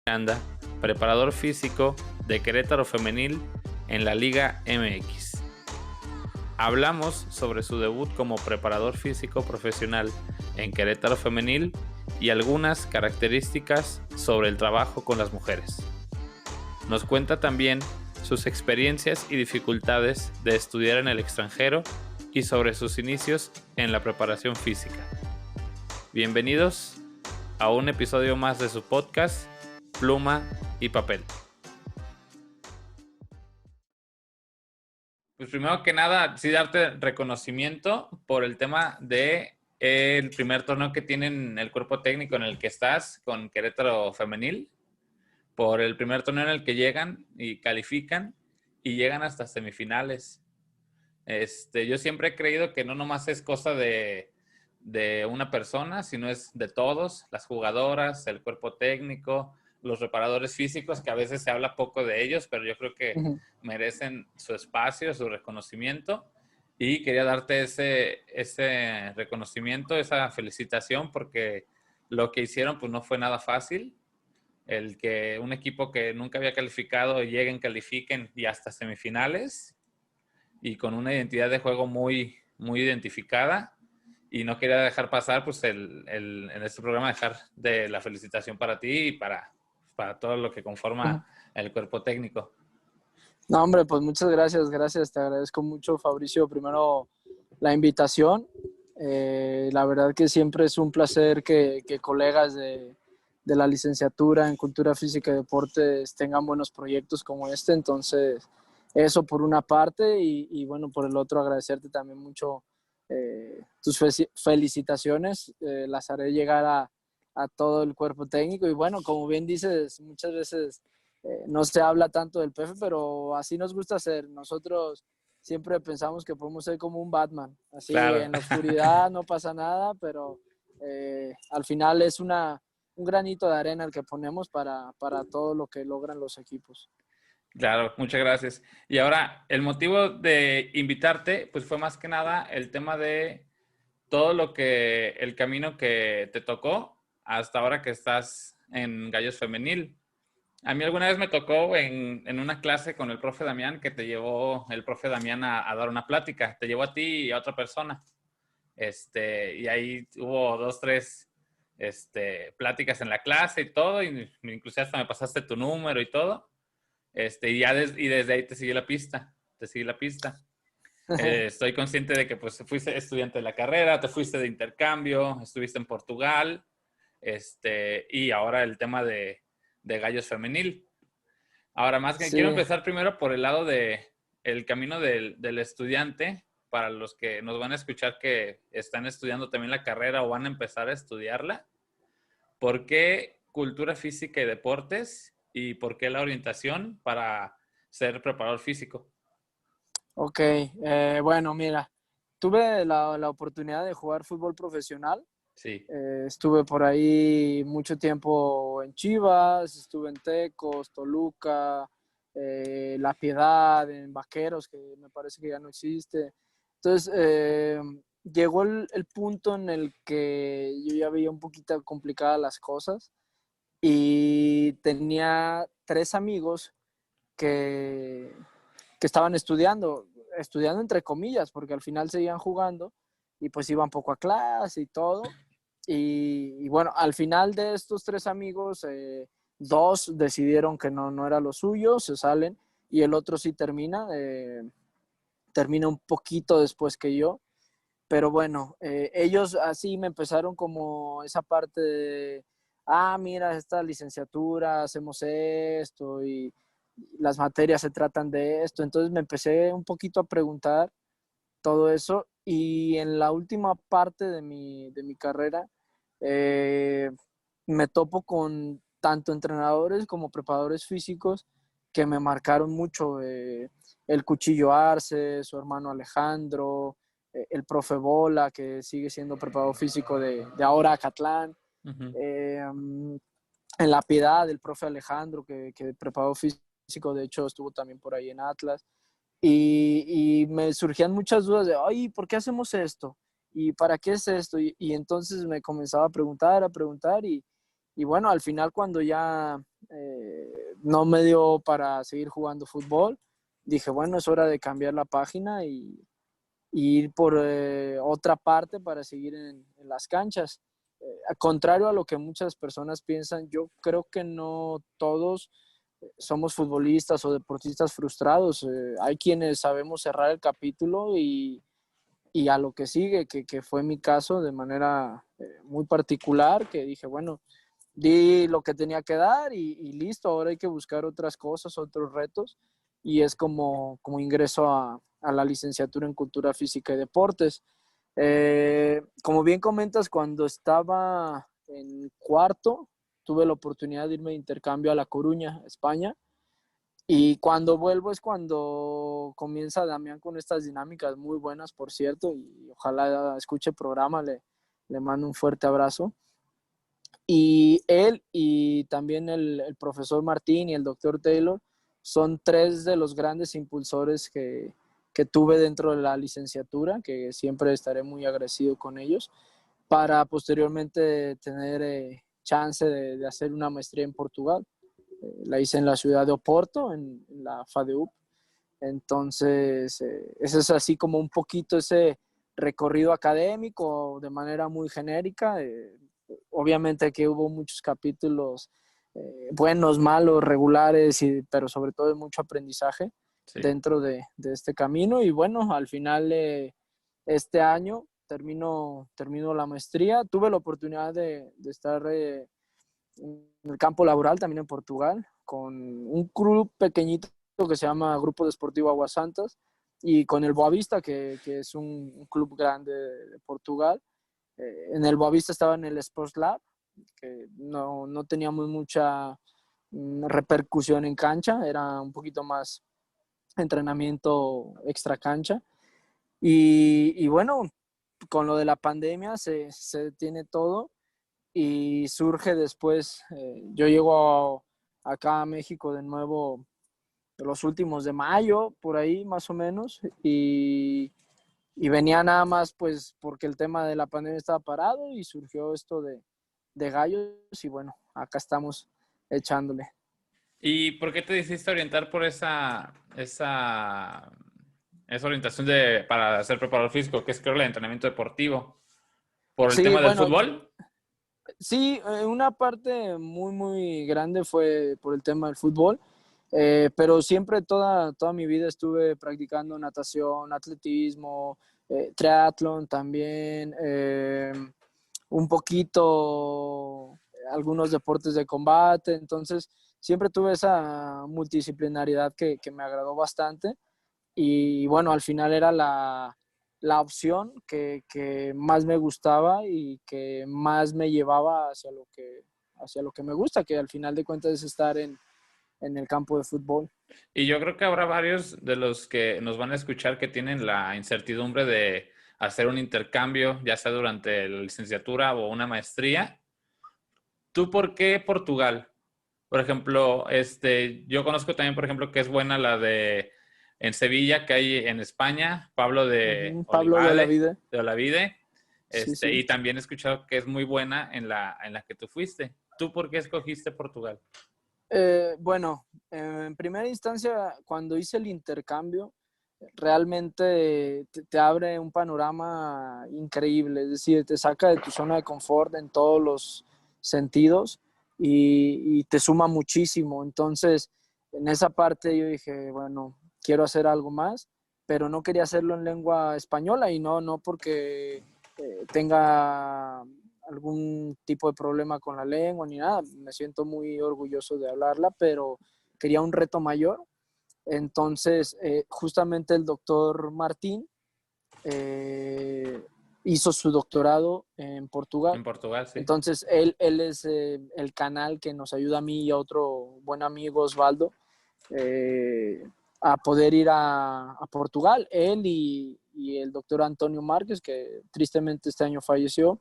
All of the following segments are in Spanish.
Anda, preparador físico de Querétaro Femenil en la Liga MX. Hablamos sobre su debut como preparador físico profesional en Querétaro Femenil y algunas características sobre el trabajo con las mujeres. Nos cuenta también sus experiencias y dificultades de estudiar en el extranjero y sobre sus inicios en la preparación física. Bienvenidos a un episodio más de su podcast Pluma y Papel. Pues primero que nada, sí darte reconocimiento por el tema de el primer torneo que tienen el cuerpo técnico en el que estás con Querétaro Femenil, por el primer torneo en el que llegan y califican y llegan hasta semifinales. Yo siempre he creído que no nomás es cosa de una persona, sino es de todos, las jugadoras, el cuerpo técnico, los preparadores físicos, que a veces se habla poco de ellos, pero yo creo que merecen su espacio, su reconocimiento. Y quería darte ese reconocimiento, esa felicitación, porque lo que hicieron pues no fue nada fácil. El que un equipo que nunca había calificado lleguen, califiquen y hasta semifinales, y con una identidad de juego muy, muy identificada. Y no quería dejar pasar pues en este programa dejar de la felicitación para ti y para todo lo que conforma el cuerpo técnico. No, hombre, pues muchas gracias, te agradezco mucho, Fabricio, primero la invitación. La verdad que siempre es un placer que colegas de la licenciatura en Cultura Física y Deportes tengan buenos proyectos como este, entonces eso por una parte y bueno, por el otro agradecerte también mucho tus felicitaciones, las haré llegar a todo el cuerpo técnico y bueno, como bien dices, muchas veces no se habla tanto del PF, pero así nos gusta hacer. Nosotros siempre pensamos que podemos ser como un Batman, así Claro. en la oscuridad no pasa nada, pero al final es un granito de arena el que ponemos para todo lo que logran los equipos. Claro, muchas gracias. Y ahora, el motivo de invitarte, pues fue más que nada el tema de todo el camino que te tocó hasta ahora que estás en Gallos Femenil. A mí alguna vez me tocó en una clase con el profe Damián, que te llevó el profe Damián a dar una plática. Te llevó a ti y a otra persona. Y ahí hubo 2, 3 pláticas en la clase y todo. Y incluso hasta me pasaste tu número y todo. Y desde ahí te seguí la pista. Estoy consciente de que pues fuiste estudiante de la carrera, te fuiste de intercambio, estuviste en Portugal, y ahora el tema de Gallos Femenil. Ahora, más que Sí. quiero empezar primero por el lado de el camino del estudiante, para los que nos van a escuchar que están estudiando también la carrera o van a empezar a estudiarla. ¿Por qué cultura física y deportes? ¿Y por qué la orientación para ser preparador físico? Ok, bueno, mira, tuve la oportunidad de jugar fútbol profesional. Sí. Estuve por ahí mucho tiempo en Chivas, estuve en Tecos, Toluca, La Piedad, en Vaqueros, que me parece que ya no existe. Entonces, llegó el punto en el que yo ya veía un poquito complicadas las cosas y tenía 3 amigos que estaban estudiando entre comillas, porque al final seguían jugando y pues iban poco a clase y todo. Y bueno, al final de estos 3 amigos, 2 decidieron que no era lo suyo, se salen, y el otro sí termina un poquito después que yo. Pero bueno, ellos así me empezaron como esa parte de, mira, esta licenciatura, hacemos esto y las materias se tratan de esto. Entonces me empecé un poquito a preguntar todo eso y en la última parte de mi carrera me topo con tanto entrenadores como preparadores físicos que me marcaron mucho. El Cuchillo Arce, su hermano Alejandro, el profe Bola, que sigue siendo preparador físico de ahora Acatlán. En La Piedad, el profe Alejandro, que preparador físico, de hecho estuvo también por ahí en Atlas. Y me surgían muchas dudas de, ay, ¿por qué hacemos esto? ¿Y para qué es esto? Y entonces me comenzaba a preguntar y bueno, al final cuando ya no me dio para seguir jugando fútbol. Dije, bueno, es hora de cambiar la página y ir por otra parte para seguir en las canchas. Contrario a lo que muchas personas piensan, yo creo que no todos somos futbolistas o deportistas frustrados. Hay quienes sabemos cerrar el capítulo y a lo que sigue, que fue mi caso de manera muy particular, que dije, bueno, di lo que tenía que dar y listo, ahora hay que buscar otras cosas, otros retos, y es como ingreso a la licenciatura en Cultura Física y Deportes. Como bien comentas, cuando estaba en cuarto, tuve la oportunidad de irme de intercambio a La Coruña, España, y cuando vuelvo es cuando comienza Damián con estas dinámicas muy buenas, por cierto, y ojalá escuche el programa, le mando un fuerte abrazo. Y él y también el profesor Martín y el doctor Taylor son tres de los grandes impulsores que tuve dentro de la licenciatura, que siempre estaré muy agradecido con ellos, para posteriormente tener chance de hacer una maestría en Portugal. La hice en la ciudad de Oporto, en la FADEUP. Entonces, ese es así como un poquito ese recorrido académico de manera muy genérica. Obviamente que hubo muchos capítulos buenos, malos, regulares, pero sobre todo de mucho aprendizaje Sí. dentro de este camino. Y bueno, al final este año termino la maestría. Tuve la oportunidad de estar en el campo laboral también en Portugal con un club pequeñito que se llama Grupo Desportivo Aguas Santas y con el Boavista, que es un club grande de Portugal. En el Boavista estaba en el Sports Lab, que no teníamos mucha repercusión en cancha, era un poquito más entrenamiento extra cancha. Y bueno, con lo de la pandemia se detiene todo y surge después, yo llego acá a México de nuevo los últimos de mayo, por ahí más o menos, y venía nada más pues porque el tema de la pandemia estaba parado y surgió esto de Gallos y bueno, acá estamos echándole. ¿Y por qué te decidiste orientar por esa orientación para ser preparador físico, que es creo el entrenamiento deportivo? ¿Por el Sí, tema del bueno, fútbol? sí, una parte muy, muy grande fue por el tema del fútbol, pero siempre toda mi vida estuve practicando natación, atletismo, triatlón también, un poquito algunos deportes de combate, entonces siempre tuve esa multidisciplinariedad que me agradó bastante y bueno, al final era la opción que más me gustaba y que más me llevaba hacia lo que me gusta, que al final de cuentas es estar en el campo de fútbol. Y yo creo que habrá varios de los que nos van a escuchar que tienen la incertidumbre de hacer un intercambio, ya sea durante la licenciatura o una maestría. ¿Tú por qué Portugal? Por ejemplo, yo conozco también, por ejemplo, que es buena la de en Sevilla, que hay en España, Pablo de Pablo de Olivade, Olavide, de Olavide, sí, sí. y también he escuchado que es muy buena en la que tú fuiste. ¿Tú por qué escogiste Portugal? Bueno, en primera instancia, cuando hice el intercambio, realmente te abre un panorama increíble, es decir, te saca de tu zona de confort en todos los sentidos y te suma muchísimo. Entonces, en esa parte yo dije, bueno, quiero hacer algo más, pero no quería hacerlo en lengua española y no porque tenga algún tipo de problema con la lengua ni nada. Me siento muy orgulloso de hablarla, pero quería un reto mayor. Entonces, justamente el doctor Martín hizo su doctorado en Portugal. En Portugal, sí. Entonces, él es el canal que nos ayuda a mí y a otro buen amigo, Osvaldo, a poder ir a Portugal. Él y el doctor Antonio Márquez, que tristemente este año falleció,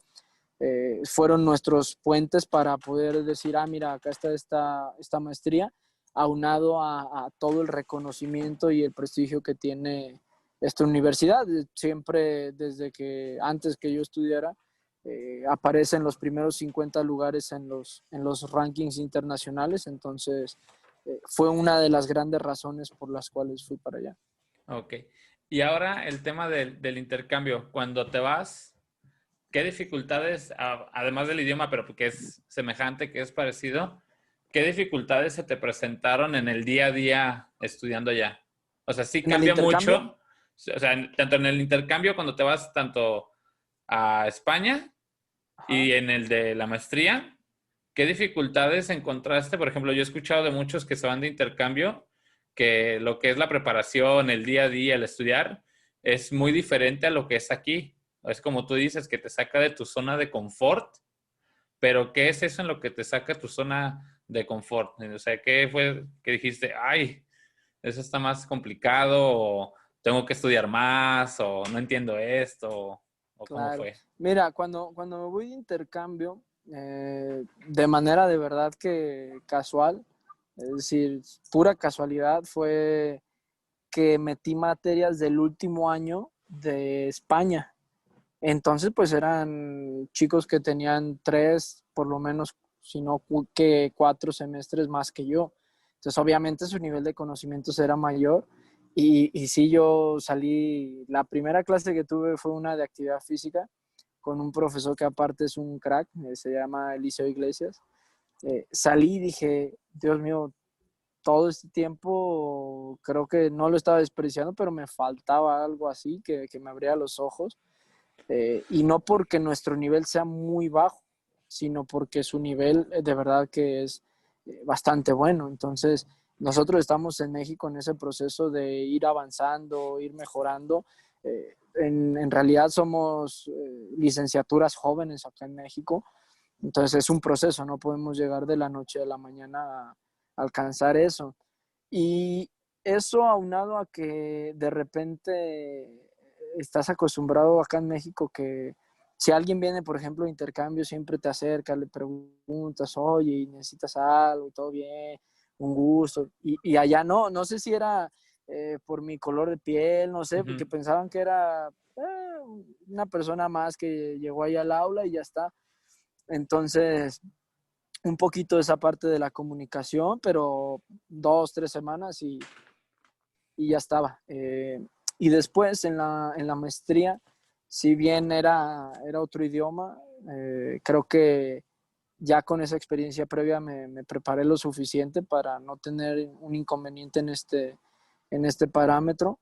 fueron nuestros puentes para poder decir, mira, acá está esta maestría, aunado a todo el reconocimiento y el prestigio que tiene esta universidad. Siempre, desde que antes que yo estudiara, aparece en los primeros 50 lugares en los rankings internacionales. Entonces, fue una de las grandes razones por las cuales fui para allá. Ok. Y ahora el tema del intercambio. Cuando te vas, ¿qué dificultades, además del idioma, pero que es semejante, que es parecido, qué dificultades se te presentaron en el día a día estudiando allá? O sea, sí En el cambia intercambio, mucho. O sea, tanto en el intercambio cuando te vas tanto a España ajá, y en el de la maestría, ¿qué dificultades encontraste? Por ejemplo, yo he escuchado de muchos que se van de intercambio, que lo que es la preparación, el día a día, el estudiar, es muy diferente a lo que es aquí. Es como tú dices, que te saca de tu zona de confort, pero ¿qué es eso en lo que te saca de tu zona de confort? O sea, ¿qué fue que dijiste, ay, eso está más complicado, o tengo que estudiar más, o no entiendo esto, o cómo claro. fue? Mira, cuando me voy de intercambio, de manera de verdad que casual, es decir, pura casualidad, fue que metí materias del último año de España. Entonces, pues eran chicos que tenían 3, por lo menos, si no que 4 semestres más que yo. Entonces, obviamente su nivel de conocimientos era mayor. Y sí, yo salí, la primera clase que tuve fue una de actividad física con un profesor que aparte es un crack, se llama Eliseo Iglesias. Salí y dije, Dios mío, todo este tiempo creo que no lo estaba despreciando, pero me faltaba algo así que me abría los ojos. Y no porque nuestro nivel sea muy bajo, sino porque su nivel de verdad que es bastante bueno. Entonces, nosotros estamos en México en ese proceso de ir avanzando, ir mejorando. En realidad somos licenciaturas jóvenes acá en México, entonces es un proceso, no podemos llegar de la noche a la mañana a alcanzar eso. Y eso aunado a que de repente estás acostumbrado acá en México que si alguien viene, por ejemplo, de intercambio, siempre te acerca, le preguntas, oye, ¿necesitas algo? ¿Todo bien? Un gusto. Y allá no sé si era por mi color de piel, no sé, porque Ujú. pensaban que era una persona más que llegó ahí al aula y ya está. Entonces, un poquito esa parte de la comunicación, pero 2, 3 semanas y ya estaba. Y después en la maestría, si bien era otro idioma, creo que ya con esa experiencia previa me preparé lo suficiente para no tener un inconveniente en este parámetro.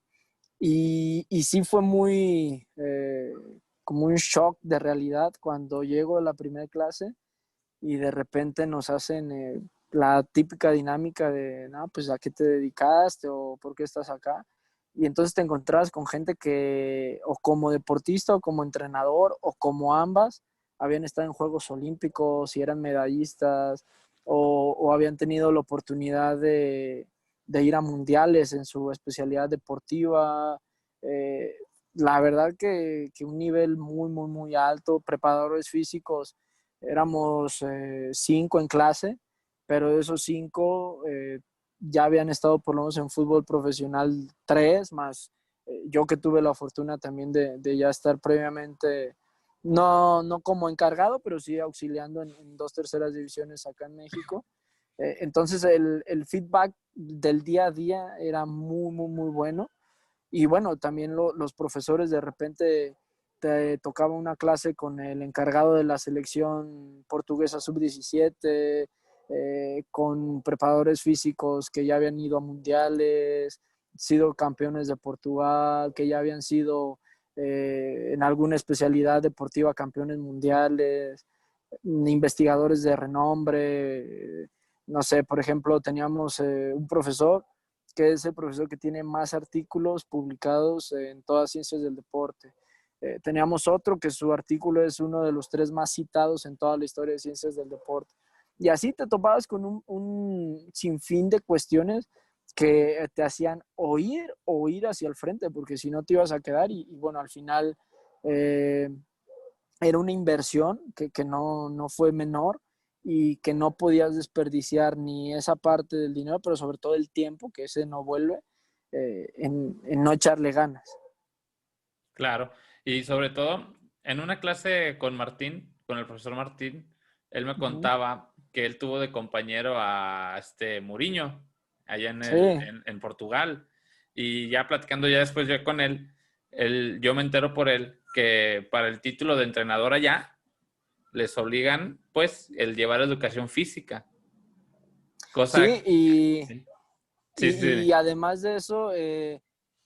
Y sí fue muy como un shock de realidad cuando llego a la primera clase y de repente nos hacen la típica dinámica de, no, pues a qué te dedicaste o por qué estás acá. Y entonces te encontrabas con gente que o como deportista o como entrenador o como ambas habían estado en Juegos Olímpicos y eran medallistas o habían tenido la oportunidad de ir a mundiales en su especialidad deportiva. Eh, la verdad que un nivel muy, muy, muy alto, preparadores físicos éramos 5 en clase, pero de esos 5 ya habían estado por lo menos en fútbol profesional 3, más yo que tuve la fortuna también de ya estar previamente, no como encargado, pero sí auxiliando en 2 terceras divisiones acá en México. Entonces el feedback del día a día era muy, muy, muy bueno. Y bueno, también los profesores de repente te tocaba una clase con el encargado de la selección portuguesa sub-17, con preparadores físicos que ya habían ido a mundiales, sido campeones de Portugal, que ya habían sido en alguna especialidad deportiva campeones mundiales, investigadores de renombre. No sé, por ejemplo, teníamos un profesor que es el profesor que tiene más artículos publicados en todas ciencias del deporte. Teníamos otro que su artículo es uno de los 3 más citados en toda la historia de ciencias del deporte. Y así te topabas con un sinfín de cuestiones que te hacían oír hacia el frente, porque si no te ibas a quedar y bueno, al final eh, era una inversión que no fue menor y que no podías desperdiciar ni esa parte del dinero, pero sobre todo el tiempo, que ese no vuelve, en no echarle ganas. Claro. Y sobre todo, En una clase con Martín, con el profesor Martín, él me Ujú. contaba que él tuvo de compañero a Mourinho, allá Sí, en Portugal. Y ya platicando ya después yo con él, yo me entero por él que para el título de entrenador allá les obligan, pues, el llevar educación física. Cosa... sí, y, Sí, sí, y, sí. y además de eso,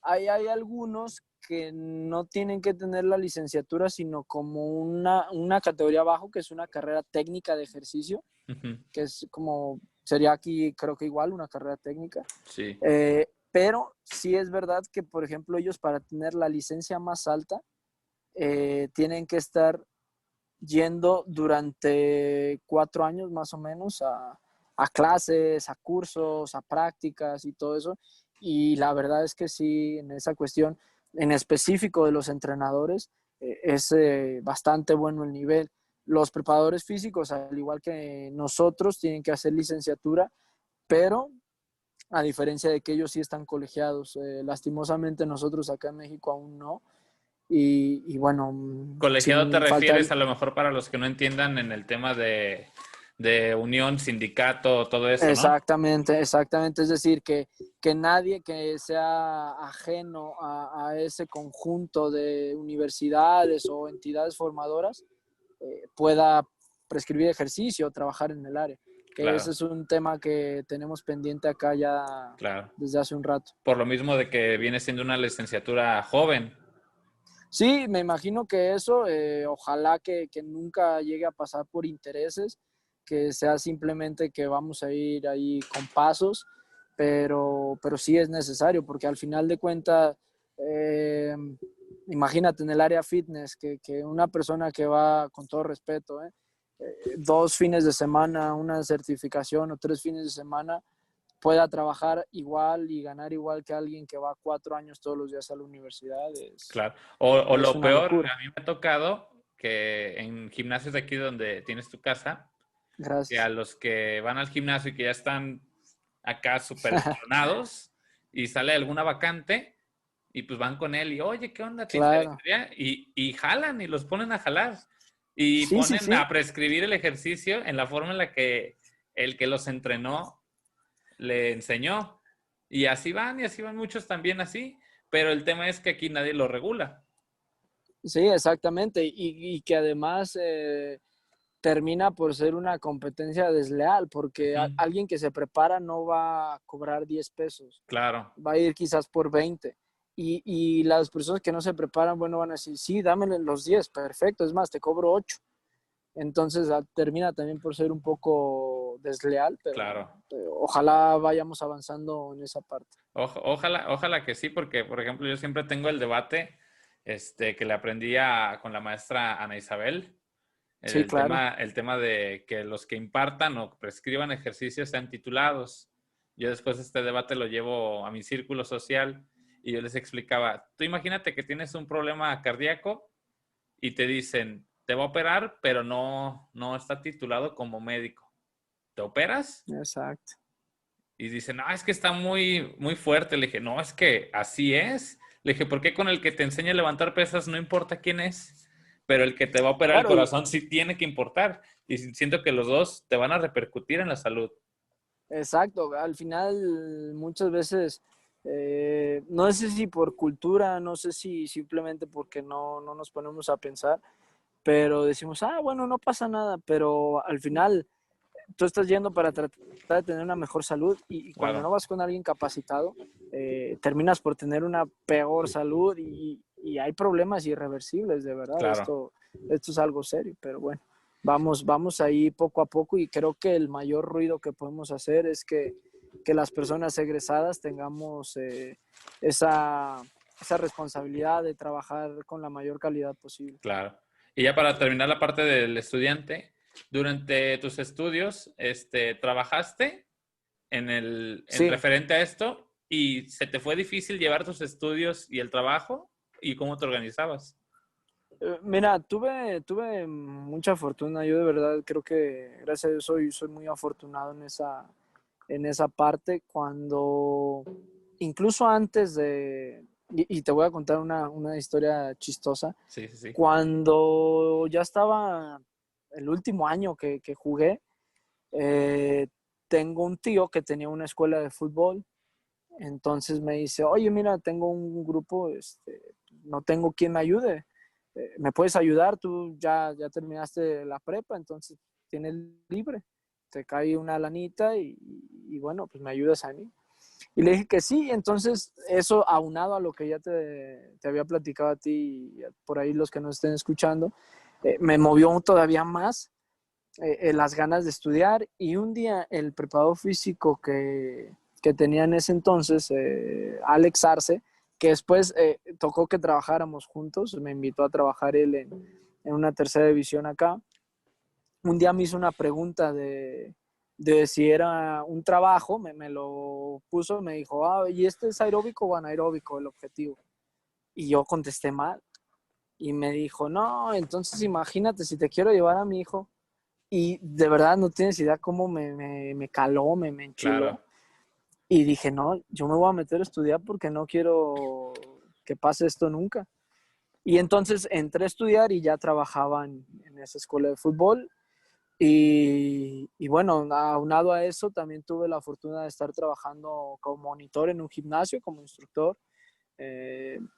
hay algunos que no tienen que tener la licenciatura, sino como una categoría abajo, que es una carrera técnica de ejercicio, Ujú, que es como, sería aquí creo que igual una carrera técnica. sí, Pero sí es verdad que, por ejemplo, ellos para tener la licencia más alta, tienen que estar yendo durante 4 años más o menos a clases, a cursos, a prácticas y todo eso. Y la verdad es que sí, en esa cuestión, en específico de los entrenadores, es bastante bueno el nivel. Los preparadores físicos, al igual que nosotros, tienen que hacer licenciatura, pero a diferencia de que ellos sí están colegiados. Lastimosamente nosotros acá en México aún no. Y bueno, colegiado te sin falta refieres a lo mejor para los que no entiendan en el tema de unión, sindicato, todo eso, ¿no? exactamente, exactamente. Es decir, que nadie que sea ajeno a ese conjunto de universidades o entidades formadoras pueda prescribir ejercicio o trabajar en el área. Que ese Claro, es un tema que tenemos pendiente acá ya claro. desde hace un rato. Por lo mismo de que viene siendo una licenciatura joven. Sí, me imagino que eso, ojalá que nunca llegue a pasar por intereses, que sea simplemente que vamos a ir ahí con pasos, pero sí es necesario, porque al final de cuentas, eh, imagínate en el área fitness, que una persona que va, con todo respeto, 2 fines de semana, una certificación o 3 fines de semana, pueda trabajar igual y ganar igual que alguien que va 4 años todos los días a la universidad, Claro. O es lo una peor, locura. a mí me ha tocado que en gimnasios de aquí donde tienes tu casa, que a Gracias. los que van al gimnasio y que ya están acá súper entrenados y sale alguna vacante y pues van con él y, oye, ¿qué onda? ¿Te Claro. interesaría? Y jalan y los ponen a jalar y Sí, sí, ponen sí. a prescribir el ejercicio en la forma en la que el que los entrenó le enseñó. Y así van muchos también así, pero el tema es que aquí nadie lo regula. Sí, exactamente. Y que además termina por ser una competencia desleal, porque Ujú, alguien que se prepara no va a cobrar 10 pesos, claro, va a ir quizás por 20. Y las personas que no se preparan, bueno, van a decir, sí, dame los 10, perfecto, es más, te cobro 8. Entonces termina también por ser un poco desleal, pero bueno, claro. ojalá vayamos avanzando en esa parte. Ojalá que sí, porque, por ejemplo, yo siempre tengo el debate que le aprendí con la maestra Ana Isabel, Sí, claro. el tema de que los que impartan o prescriban ejercicios sean titulados. Yo después este debate lo llevo a mi círculo social y yo les explicaba, tú imagínate que tienes un problema cardíaco y te dicen, te va a operar, pero no está titulado como médico. ¿Te operas? Exacto. Y dicen, no, es que está muy, muy fuerte. Le dije, no, es que así es. Le dije, ¿por qué con el que te enseña a levantar pesas no importa quién es? Pero el que te va a operar el Claro, corazón sí tiene que importar. Y siento que los dos te van a repercutir en la salud. exacto. Al final, muchas veces, no sé si por cultura, no sé si simplemente porque no nos ponemos a pensar, pero decimos, ah, bueno, no pasa nada, pero al final tú estás yendo para tratar de tener una mejor salud y cuando no Claro, vas con alguien capacitado, terminas por tener una peor salud y hay problemas irreversibles, de verdad. claro, Esto es algo serio, pero bueno, vamos ahí poco a poco y creo que el mayor ruido que podemos hacer es que las personas egresadas tengamos esa responsabilidad de trabajar con la mayor calidad posible. claro. Y ya para terminar la parte del estudiante, durante tus estudios, ¿trabajaste en Sí, referente a esto y se te fue difícil llevar tus estudios y el trabajo y cómo te organizabas? mira, tuve mucha fortuna. Yo de verdad creo que gracias a Dios soy muy afortunado en esa parte. Cuando, incluso antes Y te voy a contar una historia chistosa. Sí, sí, sí. Cuando ya estaba el último año que jugué, eh, tengo un tío que tenía una escuela de fútbol. Entonces me dice, oye, mira, tengo un grupo, no tengo quien me ayude. ¿Me puedes ayudar? Tú ya terminaste la prepa, entonces tienes libre. Te cae una lanita y bueno, pues me ayudas a mí. Y le dije que sí, entonces eso aunado a lo que ya te había platicado a ti y por ahí los que nos estén escuchando, me movió todavía más las ganas de estudiar. Y un día el preparador físico que tenía en ese entonces, Alex Arce, que después tocó que trabajáramos juntos, me invitó a trabajar él en una tercera división acá. Un día me hizo una pregunta de si era un trabajo, me lo puso, me dijo, ¿y este es aeróbico o anaeróbico el objetivo? Y yo contesté mal. Y me dijo, no, entonces imagínate si te quiero llevar a mi hijo. Y de verdad no tienes idea cómo me caló, me Claro. enchiló. Y dije, no, yo me voy a meter a estudiar porque no quiero que pase esto nunca. Y entonces entré a estudiar y ya trabajaba en esa escuela de fútbol. Y bueno, aunado a eso, también tuve la fortuna de estar trabajando como monitor en un gimnasio, como instructor,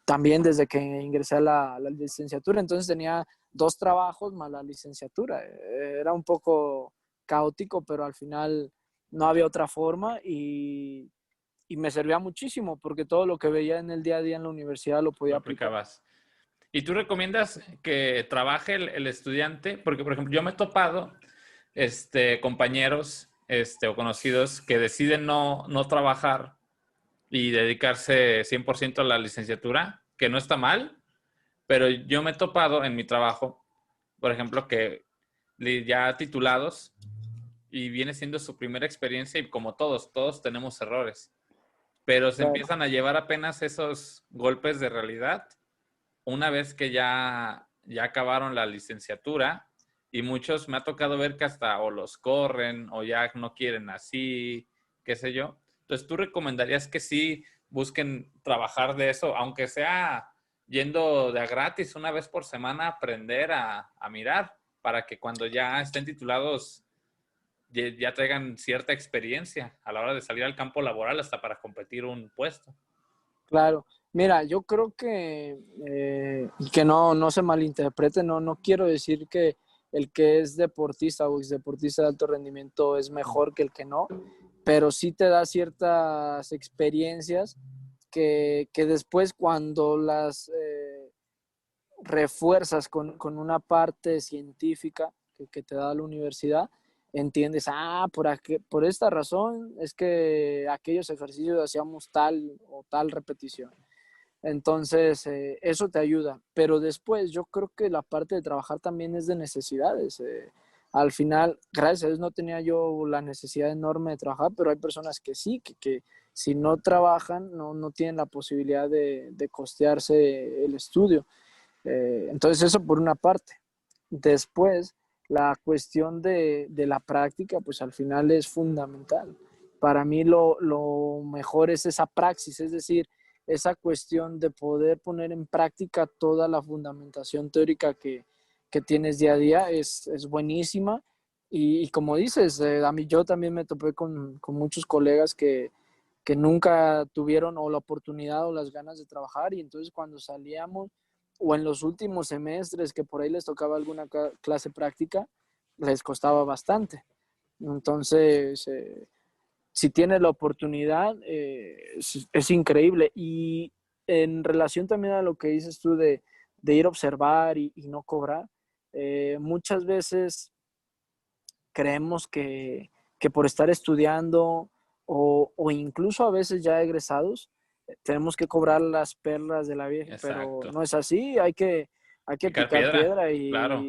también desde que ingresé a la licenciatura. Entonces tenía dos trabajos más la licenciatura. Era un poco caótico, pero al final no había otra forma y me servía muchísimo porque todo lo que veía en el día a día en la universidad lo Lo podía aplicar. aplicabas. ¿Y tú recomiendas que trabaje el estudiante? Porque, por ejemplo, yo me he topado compañeros o conocidos que deciden no trabajar y dedicarse 100% a la licenciatura, que no está mal, pero yo me he topado en mi trabajo, por ejemplo, que ya titulados y viene siendo su primera experiencia y como todos tenemos errores, pero se Claro. empiezan a llevar apenas esos golpes de realidad una vez que ya acabaron la licenciatura y muchos me ha tocado ver que hasta o los corren o ya no quieren así, qué sé yo. Entonces, ¿tú recomendarías que sí busquen trabajar de eso, aunque sea yendo de a gratis una vez por semana, aprender a mirar para que cuando ya estén titulados ya traigan cierta experiencia a la hora de salir al campo laboral hasta para competir un puesto? Claro, mira, yo creo y que no se malinterprete, no quiero decir que el que es deportista o exdeportista de alto rendimiento es mejor que el que no, pero sí te da ciertas experiencias que después cuando las refuerzas con una parte científica que te da la universidad, entiendes, por esta razón es que aquellos ejercicios hacíamos tal o tal repetición. Entonces, eso te ayuda. Pero después, yo creo que la parte de trabajar también es de necesidades. Al final, gracias a Dios, no tenía yo la necesidad enorme de trabajar, pero hay personas que sí, que si no trabajan, no tienen la posibilidad de costearse el estudio. Entonces, eso por una parte. Después, la cuestión de la práctica, pues al final es fundamental. Para mí lo mejor es esa praxis, es decir, esa cuestión de poder poner en práctica toda la fundamentación teórica que tienes día a día es buenísima. Y como dices, a mí yo también me topé con muchos colegas que nunca tuvieron o la oportunidad o las ganas de trabajar y entonces cuando salíamos o en los últimos semestres que por ahí les tocaba alguna clase práctica, les costaba bastante. Entonces, si tienes la oportunidad, es increíble. Y en relación también a lo que dices tú de ir a observar y no cobrar, muchas veces creemos que por estar estudiando o incluso a veces ya egresados, tenemos que cobrar las perlas de la vieja, pero Exacto. no es así, hay que Picar picar piedra, piedra claro.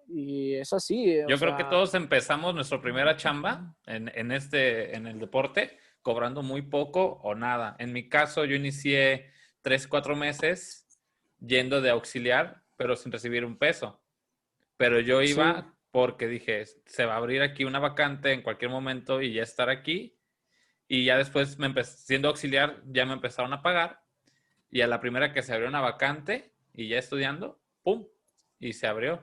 y es así, o Yo creo que sea, todos empezamos nuestra primera chamba en el deporte cobrando muy poco o nada. En mi caso, yo inicié 3, 4 meses yendo de auxiliar, pero sin recibir un peso. Pero yo sí, iba porque dije, se va a abrir aquí una vacante en cualquier momento y ya estar aquí. Y ya después, siendo auxiliar, ya me empezaron a pagar y a la primera que se abrió una vacante y ya estudiando, ¡pum! Y se abrió.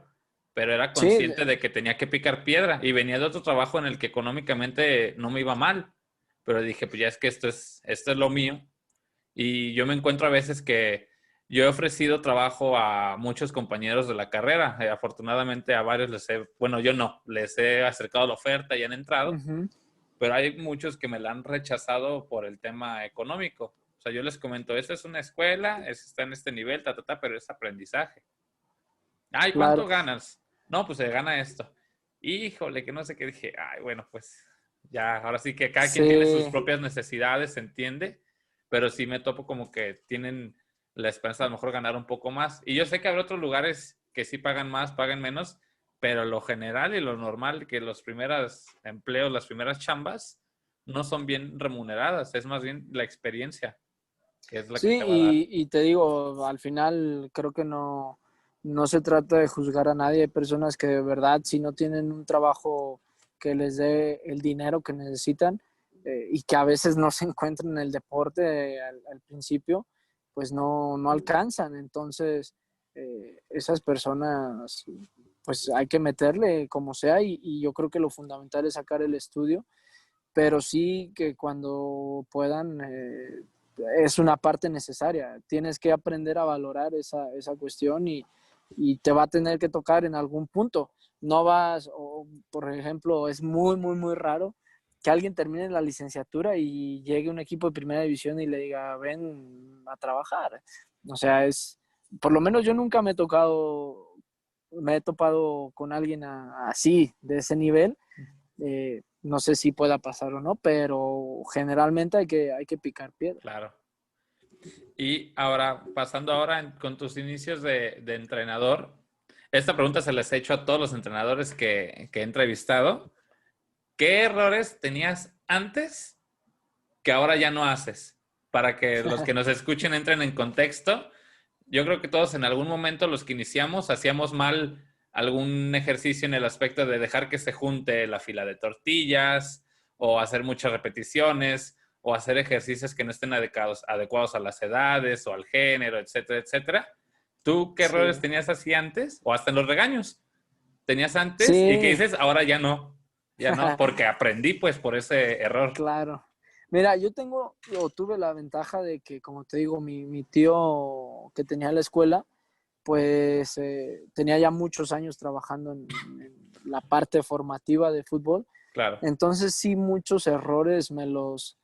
Pero era Sí, consciente de que tenía que picar piedra y venía de otro trabajo en el que económicamente no me iba mal. Pero dije, pues ya es que esto es lo mío. Y yo me encuentro a veces que yo he ofrecido trabajo a muchos compañeros de la carrera. Afortunadamente a varios bueno, yo no, les he acercado la oferta y han entrado, ujú. pero hay muchos que me la han rechazado por el tema económico. O sea, yo les comento, esta es una escuela, está en este nivel, pero es aprendizaje. Ay, ¿cuánto Claro. ganas? No, pues se gana esto. Híjole, que no sé qué dije. Ay, bueno, pues ya, ahora sí que cada quien tiene sus Sí, propias necesidades, se entiende, pero sí me topo como que tienen la esperanza de a lo mejor ganar un poco más. Y yo sé que habrá otros lugares que sí pagan más, pagan menos, pero lo general y lo normal, que los primeros empleos, las primeras chambas, no son bien remuneradas, es más bien la experiencia, que es la sí, que te va a dar. y te digo, al final creo que no se trata de juzgar a nadie. Hay personas que de verdad, si no tienen un trabajo que les dé el dinero que necesitan y que a veces no se encuentran en el deporte al principio, pues no alcanzan. Entonces, esas personas, pues hay que meterle como sea y yo creo que lo fundamental es sacar el estudio, pero sí que cuando puedan es una parte necesaria. Tienes que aprender a valorar esa cuestión y te va a tener que tocar en algún punto. No vas, o, por ejemplo, es muy raro que alguien termine la licenciatura y llegue un equipo de primera división y le diga, ven a trabajar. O sea, por lo menos yo nunca me he topado con alguien así, de ese nivel. No sé si pueda pasar o no, pero generalmente hay que picar piedra. Claro. Y ahora, pasando ahora con tus inicios de entrenador, esta pregunta se les he hecho a todos los entrenadores que he entrevistado. ¿Qué errores tenías antes que ahora ya no haces? Para que los que nos escuchen entren en contexto. Yo creo que todos en algún momento, los que iniciamos, hacíamos mal algún ejercicio en el aspecto de dejar que se junte la fila de tortillas o hacer muchas repeticiones o hacer ejercicios que no estén adecuados a las edades o al género, etcétera, etcétera. ¿Tú qué errores Sí, tenías así antes? O hasta en los regaños. ¿Tenías antes y qué sí, dices? Ahora ya no. Ya no, porque aprendí pues por ese error. claro. Mira, yo tengo o tuve la ventaja de que, como te digo, mi tío que tenía la escuela, pues tenía ya muchos años trabajando en la parte formativa de fútbol. Claro. Entonces sí, muchos errores me los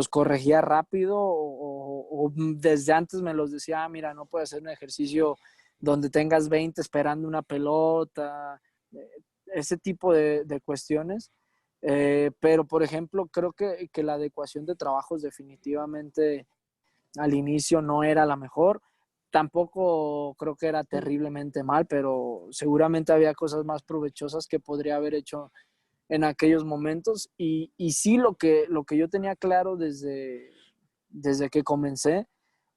corregía rápido o desde antes me los decía, ah, mira, no puedes hacer un ejercicio donde tengas 20 esperando una pelota, ese tipo de cuestiones. Pero, por ejemplo, creo que la adecuación de trabajos definitivamente al inicio no era la mejor. Tampoco creo que era terriblemente mal, pero seguramente había cosas más provechosas que podría haber hecho en aquellos momentos. Y sí, lo que yo tenía claro desde que comencé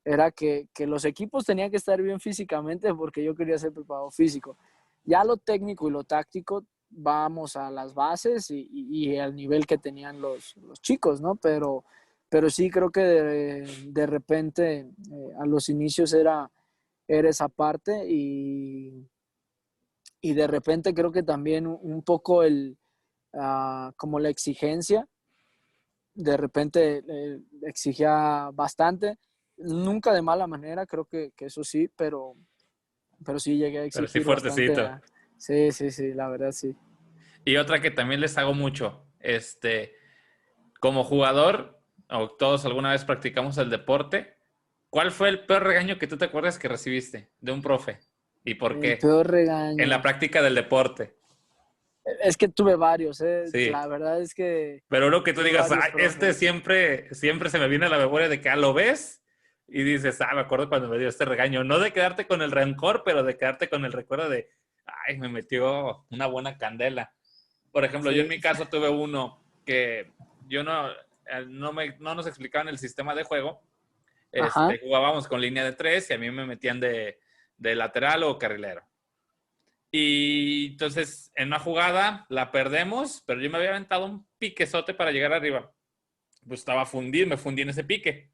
era que los equipos tenían que estar bien físicamente porque yo quería ser preparado físico. Ya lo técnico y lo táctico, vamos a las bases y al nivel que tenían los chicos, ¿no? Pero sí creo que de repente a los inicios era esa parte y de repente creo que también un poco como la exigencia, de repente exigía bastante, nunca de mala manera, creo que eso sí, pero sí llegué a Pero sí exigir bastante. fuertecito. Sí, sí, sí, la verdad sí. Y otra que también les hago mucho, como jugador, o todos alguna vez practicamos el deporte, ¿cuál fue el peor regaño que tú te acuerdas que recibiste de un profe? ¿Y por El qué? peor En la regaño. práctica del deporte, Es que tuve varios, sí. la verdad es que Pero uno que tú tuve digas, varios "Ay, profes. siempre se me viene a la memoria de que lo ves y dices, me acuerdo cuando me dio este regaño. No de quedarte con el rencor, pero de quedarte con el recuerdo de, ay, me metió una buena candela. Por ejemplo, yo en Sí, mi caso tuve uno que yo no nos explicaban el sistema de juego. ajá, Jugábamos con línea de tres y a mí me metían de lateral o carrilero. Y entonces en una jugada la perdemos, pero yo me había aventado un piquezote para llegar arriba. Pues estaba fundido, me fundí en ese pique.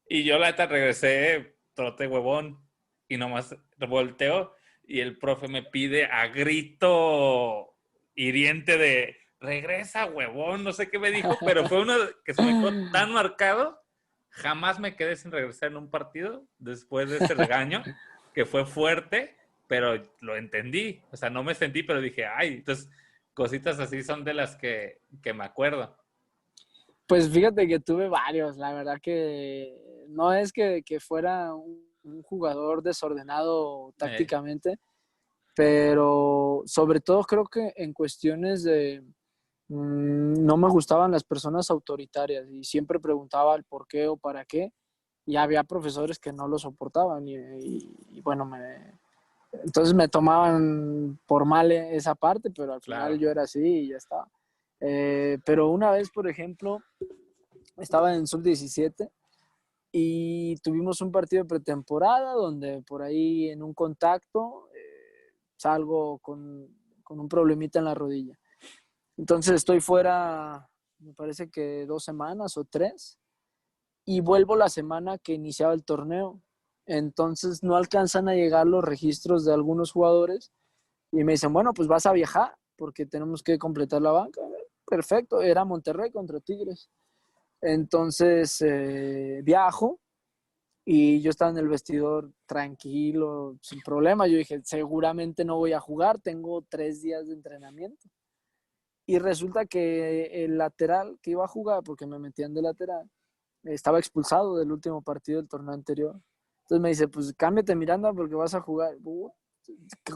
Y yo la neta regresé trote huevón y nomás volteo y el profe me pide a grito hiriente de regresa huevón, no sé qué me dijo, pero fue uno que se me quedó tan marcado, jamás me quedé sin regresar en un partido después de ese regaño, que fue fuerte, pero lo entendí, o sea, no me sentí, pero dije, ay, entonces cositas así son de las que me acuerdo. Pues fíjate que tuve varios, la verdad que no es que fuera un jugador desordenado Eh, tácticamente, pero sobre todo creo que en cuestiones de no me gustaban las personas autoritarias y siempre preguntaba el por qué o para qué y había profesores que no lo soportaban y bueno, entonces me tomaban por mal esa parte, pero al final claro. yo era así y ya estaba. Pero una vez, por ejemplo, estaba en sub-17 y tuvimos un partido de pretemporada donde por ahí en un contacto salgo con un problemita en la rodilla. Entonces estoy fuera, me parece que 2 semanas o 3, y vuelvo la semana que iniciaba el torneo. Entonces no alcanzan a llegar los registros de algunos jugadores y me dicen, bueno, pues vas a viajar porque tenemos que completar la banca. Perfecto, era Monterrey contra Tigres. Entonces viajo y yo estaba en el vestidor tranquilo, sin problema. Yo dije, seguramente no voy a jugar, tengo 3 días de entrenamiento. Y resulta que el lateral que iba a jugar, porque me metían de lateral, estaba expulsado del último partido del torneo anterior. Entonces me dice, pues cámbiate Miranda porque vas a jugar.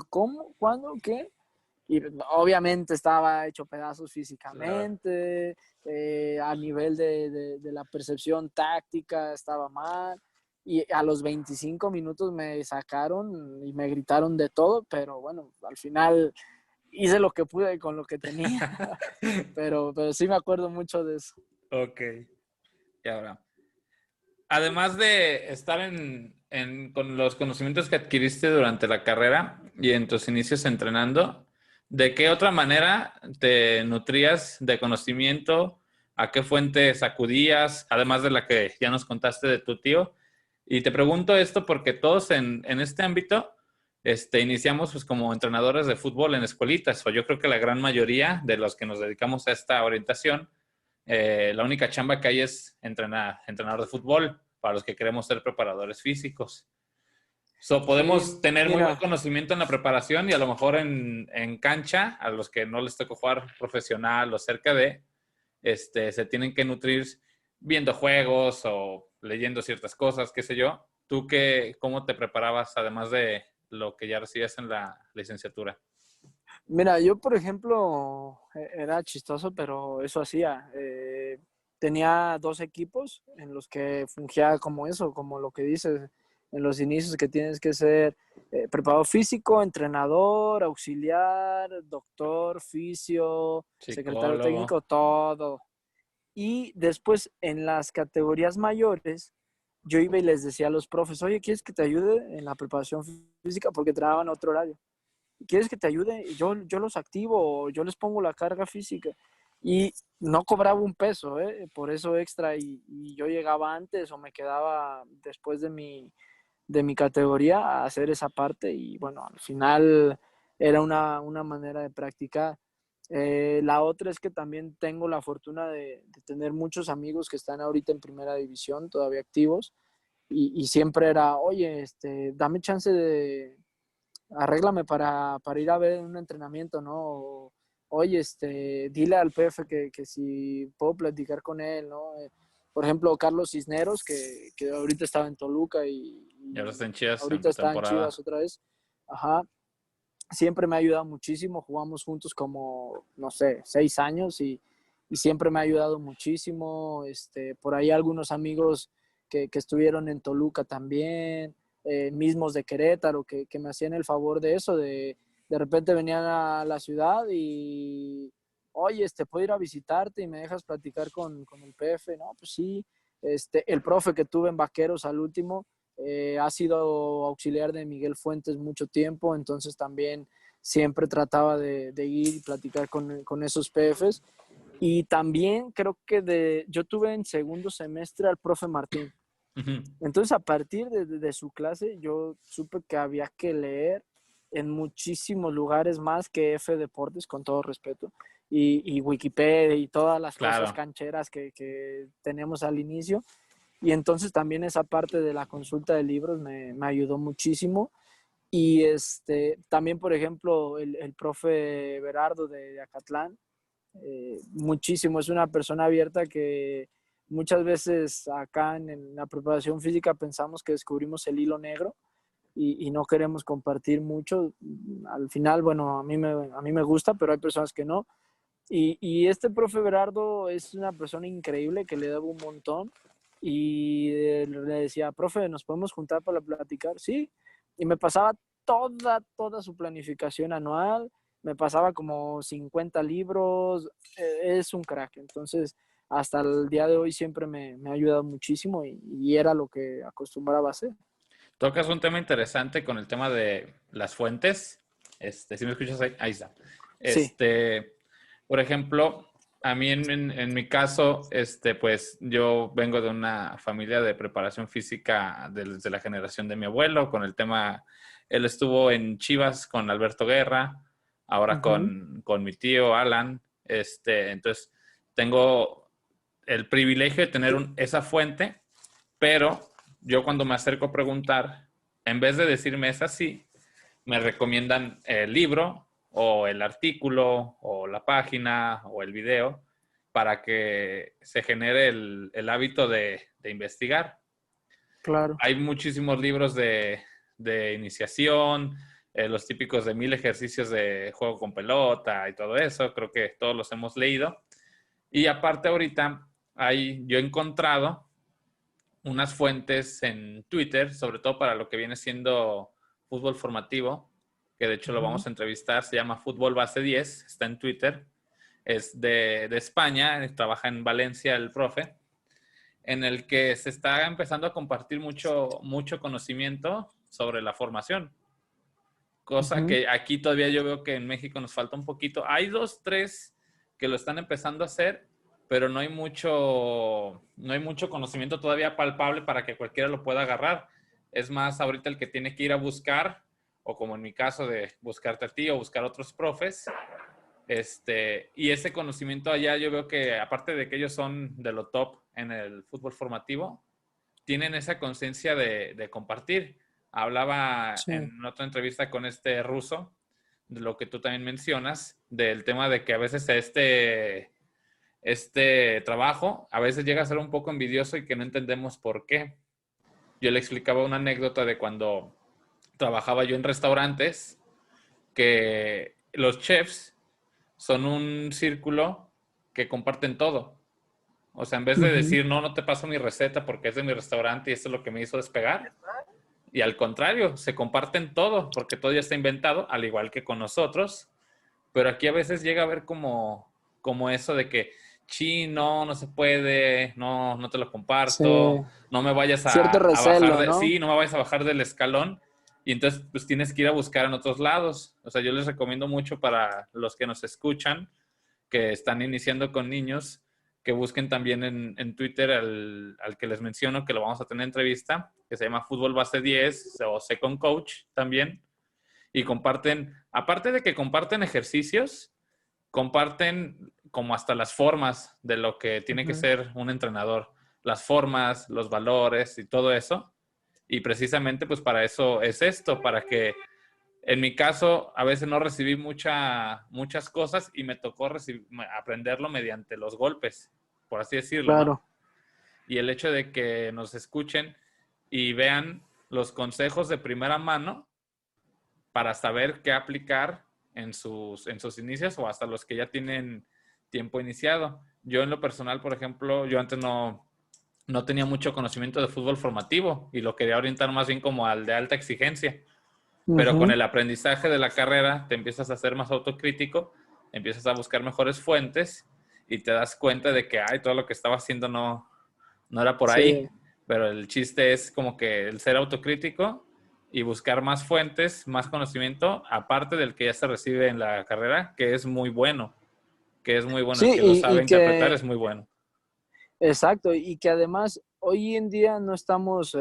¿Cómo? ¿Cuándo? ¿Qué? Y obviamente estaba hecho pedazos Claro. físicamente, a nivel de la percepción táctica estaba mal. Y a los 25 minutos me sacaron y me gritaron de todo, pero bueno, al final hice lo que pude con lo que tenía, pero sí me acuerdo mucho de eso. Ok, y ahora, además de estar con los conocimientos que adquiriste durante la carrera y en tus inicios entrenando, ¿de qué otra manera te nutrías de conocimiento? ¿A qué fuentes acudías? Además de la que ya nos contaste de tu tío. Y te pregunto esto porque todos en este ámbito iniciamos pues, como entrenadores de fútbol en escuelitas, o yo creo que la gran mayoría de los que nos dedicamos a esta orientación la única chamba que hay es entrenador de fútbol para los que queremos ser preparadores físicos. So, Sí, podemos tener muy buen mira, conocimiento en la preparación y a lo mejor en cancha, a los que no les tocó jugar profesional o cerca de, se tienen que nutrir viendo juegos o leyendo ciertas cosas, qué sé yo. ¿Tú cómo te preparabas además de lo que ya recibías en la licenciatura? mira, yo por ejemplo era chistoso, pero eso hacía. Tenía 2 equipos en los que fungía como eso, como lo que dices en los inicios, que tienes que ser preparador físico, entrenador, auxiliar, doctor, fisio, secretario Psicólogo. técnico, todo. Y después en las categorías mayores, yo iba y les decía a los profes, oye, ¿quieres que te ayude en la preparación física? Porque trabajaban otro horario. ¿Quieres que te ayude? Yo los activo, yo les pongo la carga física. Y no cobraba un peso, por eso extra. Y yo llegaba antes o me quedaba después de mi categoría a hacer esa parte. Y bueno, al final era una manera de practicar. La otra es que también tengo la fortuna de tener muchos amigos que están ahorita en primera división, todavía activos. Y siempre era, oye, dame chance arréglame para ir a ver un entrenamiento, ¿no? Oye, dile al PF que si puedo platicar con él, ¿no? Por ejemplo, Carlos Cisneros, que ahorita estaba en Toluca Y ahora y están chidas en ahorita está en Chivas pretemporada. otra vez. Ajá. Siempre me ha ayudado muchísimo. Jugamos juntos como, no sé, 6 años y siempre me ha ayudado muchísimo. Por ahí algunos amigos que estuvieron en Toluca también, mismos de Querétaro, que me hacían el favor de eso, de repente venían a la ciudad y, oye, puedo ir a visitarte y me dejas platicar con el PF, ¿no? Pues sí, el profe que tuve en Vaqueros al último, ha sido auxiliar de Miguel Fuentes mucho tiempo, entonces también siempre trataba de ir y platicar con esos PFs. Y también creo que yo tuve en segundo semestre al profe Martín. Ujú. Entonces, a partir de su clase, yo supe que había que leer en muchísimos lugares más que F Deportes, con todo respeto, y Wikipedia y todas las cosas Claro. cancheras que tenemos al inicio. Y entonces también esa parte de la consulta de libros me ayudó muchísimo. Y también, por ejemplo, el profe Berardo de Acatlán, muchísimo, es una persona abierta que muchas veces acá en la preparación física pensamos que descubrimos el hilo negro y no queremos compartir mucho. Al final, bueno, a mí me gusta, pero hay personas que no. Y este profe Berardo es una persona increíble que le daba un montón y le decía, profe, ¿nos podemos juntar para platicar? Sí, y me pasaba toda su planificación anual, me pasaba como 50 libros, es un crack. Entonces, hasta el día de hoy siempre me ha ayudado muchísimo y era lo que acostumbraba a hacer. Tocas un tema interesante con el tema de las fuentes. Si me escuchas ahí, ahí está. Sí. Por ejemplo, a mí en mi caso, pues yo vengo de una familia de preparación física desde la generación de mi abuelo, con el tema, él estuvo en Chivas con Alberto Guerra, ahora Ujú. con mi tío Alan. Entonces, tengo el privilegio de tener esa fuente, pero yo cuando me acerco a preguntar, en vez de decirme es así, me recomiendan el libro o el artículo o la página o el video para que se genere el hábito de investigar. Claro. Hay muchísimos libros de iniciación, los típicos de 1000 ejercicios de juego con pelota y todo eso, creo que todos los hemos leído. Y aparte ahorita yo he encontrado unas fuentes en Twitter, sobre todo para lo que viene siendo fútbol formativo, que de hecho lo Ujú. vamos a entrevistar, se llama Fútbol Base 10, está en Twitter, es de España, trabaja en Valencia el profe, en el que se está empezando a compartir mucho conocimiento sobre la formación, cosa Ujú. que aquí todavía yo veo que en México nos falta un poquito. Hay dos, tres que lo están empezando a hacer, pero no hay mucho conocimiento todavía palpable para que cualquiera lo pueda agarrar. Es más, ahorita el que tiene que ir a buscar, o como en mi caso de buscarte a ti o buscar otros profes, y ese conocimiento allá yo veo que aparte de que ellos son de lo top en el fútbol formativo, tienen esa conciencia de compartir. Hablaba Sí. en otra entrevista con este ruso, de lo que tú también mencionas, del tema de que a veces este trabajo a veces llega a ser un poco envidioso y que no entendemos por qué. Yo le explicaba una anécdota de cuando trabajaba yo en restaurantes, que los chefs son un círculo que comparten todo. O sea, en vez de Ujú. decir, no, no te paso mi receta porque es de mi restaurante y esto es lo que me hizo despegar, y al contrario, se comparten todo porque todo ya está inventado, al igual que con nosotros. Pero aquí a veces llega a ver como eso de que, sí, no, no se puede, no, no te lo Sí. comparto, no me vayas Cierto a bajar recelo, ¿no? sí, no me vayas a bajar del escalón. Y entonces, pues tienes que ir a buscar en otros lados. O sea, yo les recomiendo mucho para los que nos escuchan, que están iniciando con niños, que busquen también en Twitter al que les menciono, que lo vamos a tener en entrevista, que se llama Fútbol Base 10 o Second Coach también. Y comparten, aparte de que comparten ejercicios, comparten como hasta las formas de lo que tiene que Ujú. ser un entrenador, las formas, los valores y todo eso. Y precisamente pues para eso es esto, para que en mi caso a veces no recibí muchas cosas y me tocó aprenderlo mediante los golpes, por así decirlo, ¿no? Claro. Y el hecho de que nos escuchen y vean los consejos de primera mano para saber qué aplicar en sus inicios o hasta los que ya tienen tiempo iniciado. Yo en lo personal, por ejemplo, yo antes no tenía mucho conocimiento de fútbol formativo y lo quería orientar más bien como al de alta exigencia. Pero con Ujú. el aprendizaje de la carrera te empiezas a ser más autocrítico, empiezas a buscar mejores fuentes y te das cuenta de que todo lo que estaba haciendo no era por ahí. Sí. Pero el chiste es como que el ser autocrítico y buscar más fuentes, más conocimiento, aparte del que ya se recibe en la carrera, que es muy bueno, que es muy bueno. Sí, El que lo sabe interpretar es muy bueno. Exacto, y que además hoy en día no estamos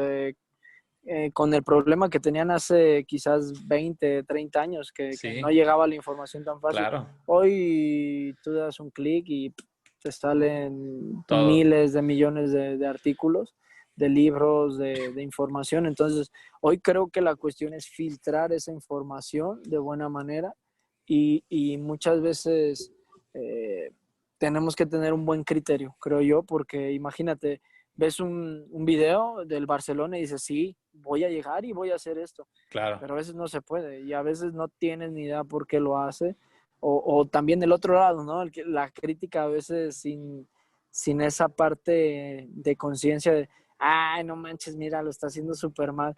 con el problema que tenían hace quizás 20, 30 años, que no Sí, llegaba la información tan fácil. claro, Hoy tú das un clic y te salen todo, miles de millones de artículos, de libros, de información. Entonces, hoy creo que la cuestión es filtrar esa información de buena manera y muchas veces eh, tenemos que tener un buen criterio, creo yo, porque imagínate, ves un video del Barcelona y dices, sí, voy a llegar y voy a hacer esto, claro, pero a veces no se puede y a veces no tienes ni idea por qué lo hace. O también el otro lado, ¿no? La crítica a veces sin esa parte de conciencia de, ay, no manches, mira, lo está haciendo súper mal.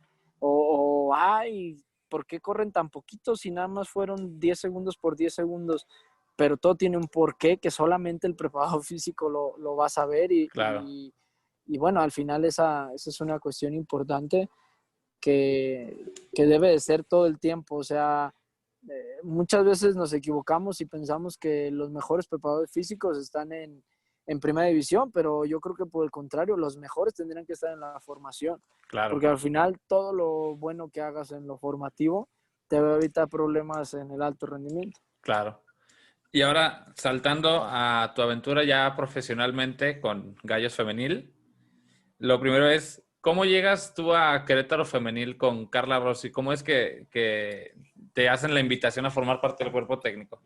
Ay, ¿por qué corren tan poquito si nada más fueron 10 segundos por 10 segundos? Pero todo tiene un porqué que solamente el preparado físico lo va a saber claro. y bueno, al final esa es una cuestión importante que debe de ser todo el tiempo. O sea, muchas veces nos equivocamos y pensamos que los mejores preparadores físicos están en primera división, pero yo creo que por el contrario, los mejores tendrían que estar en la formación, Claro, porque al final todo lo bueno que hagas en lo formativo te va a evitar problemas en el alto rendimiento. claro. Y ahora, saltando a tu aventura ya profesionalmente con Gallos Femenil, lo primero es, ¿cómo llegas tú a Querétaro Femenil con Carla Rossi? ¿Cómo es que te hacen la invitación a formar parte del cuerpo técnico?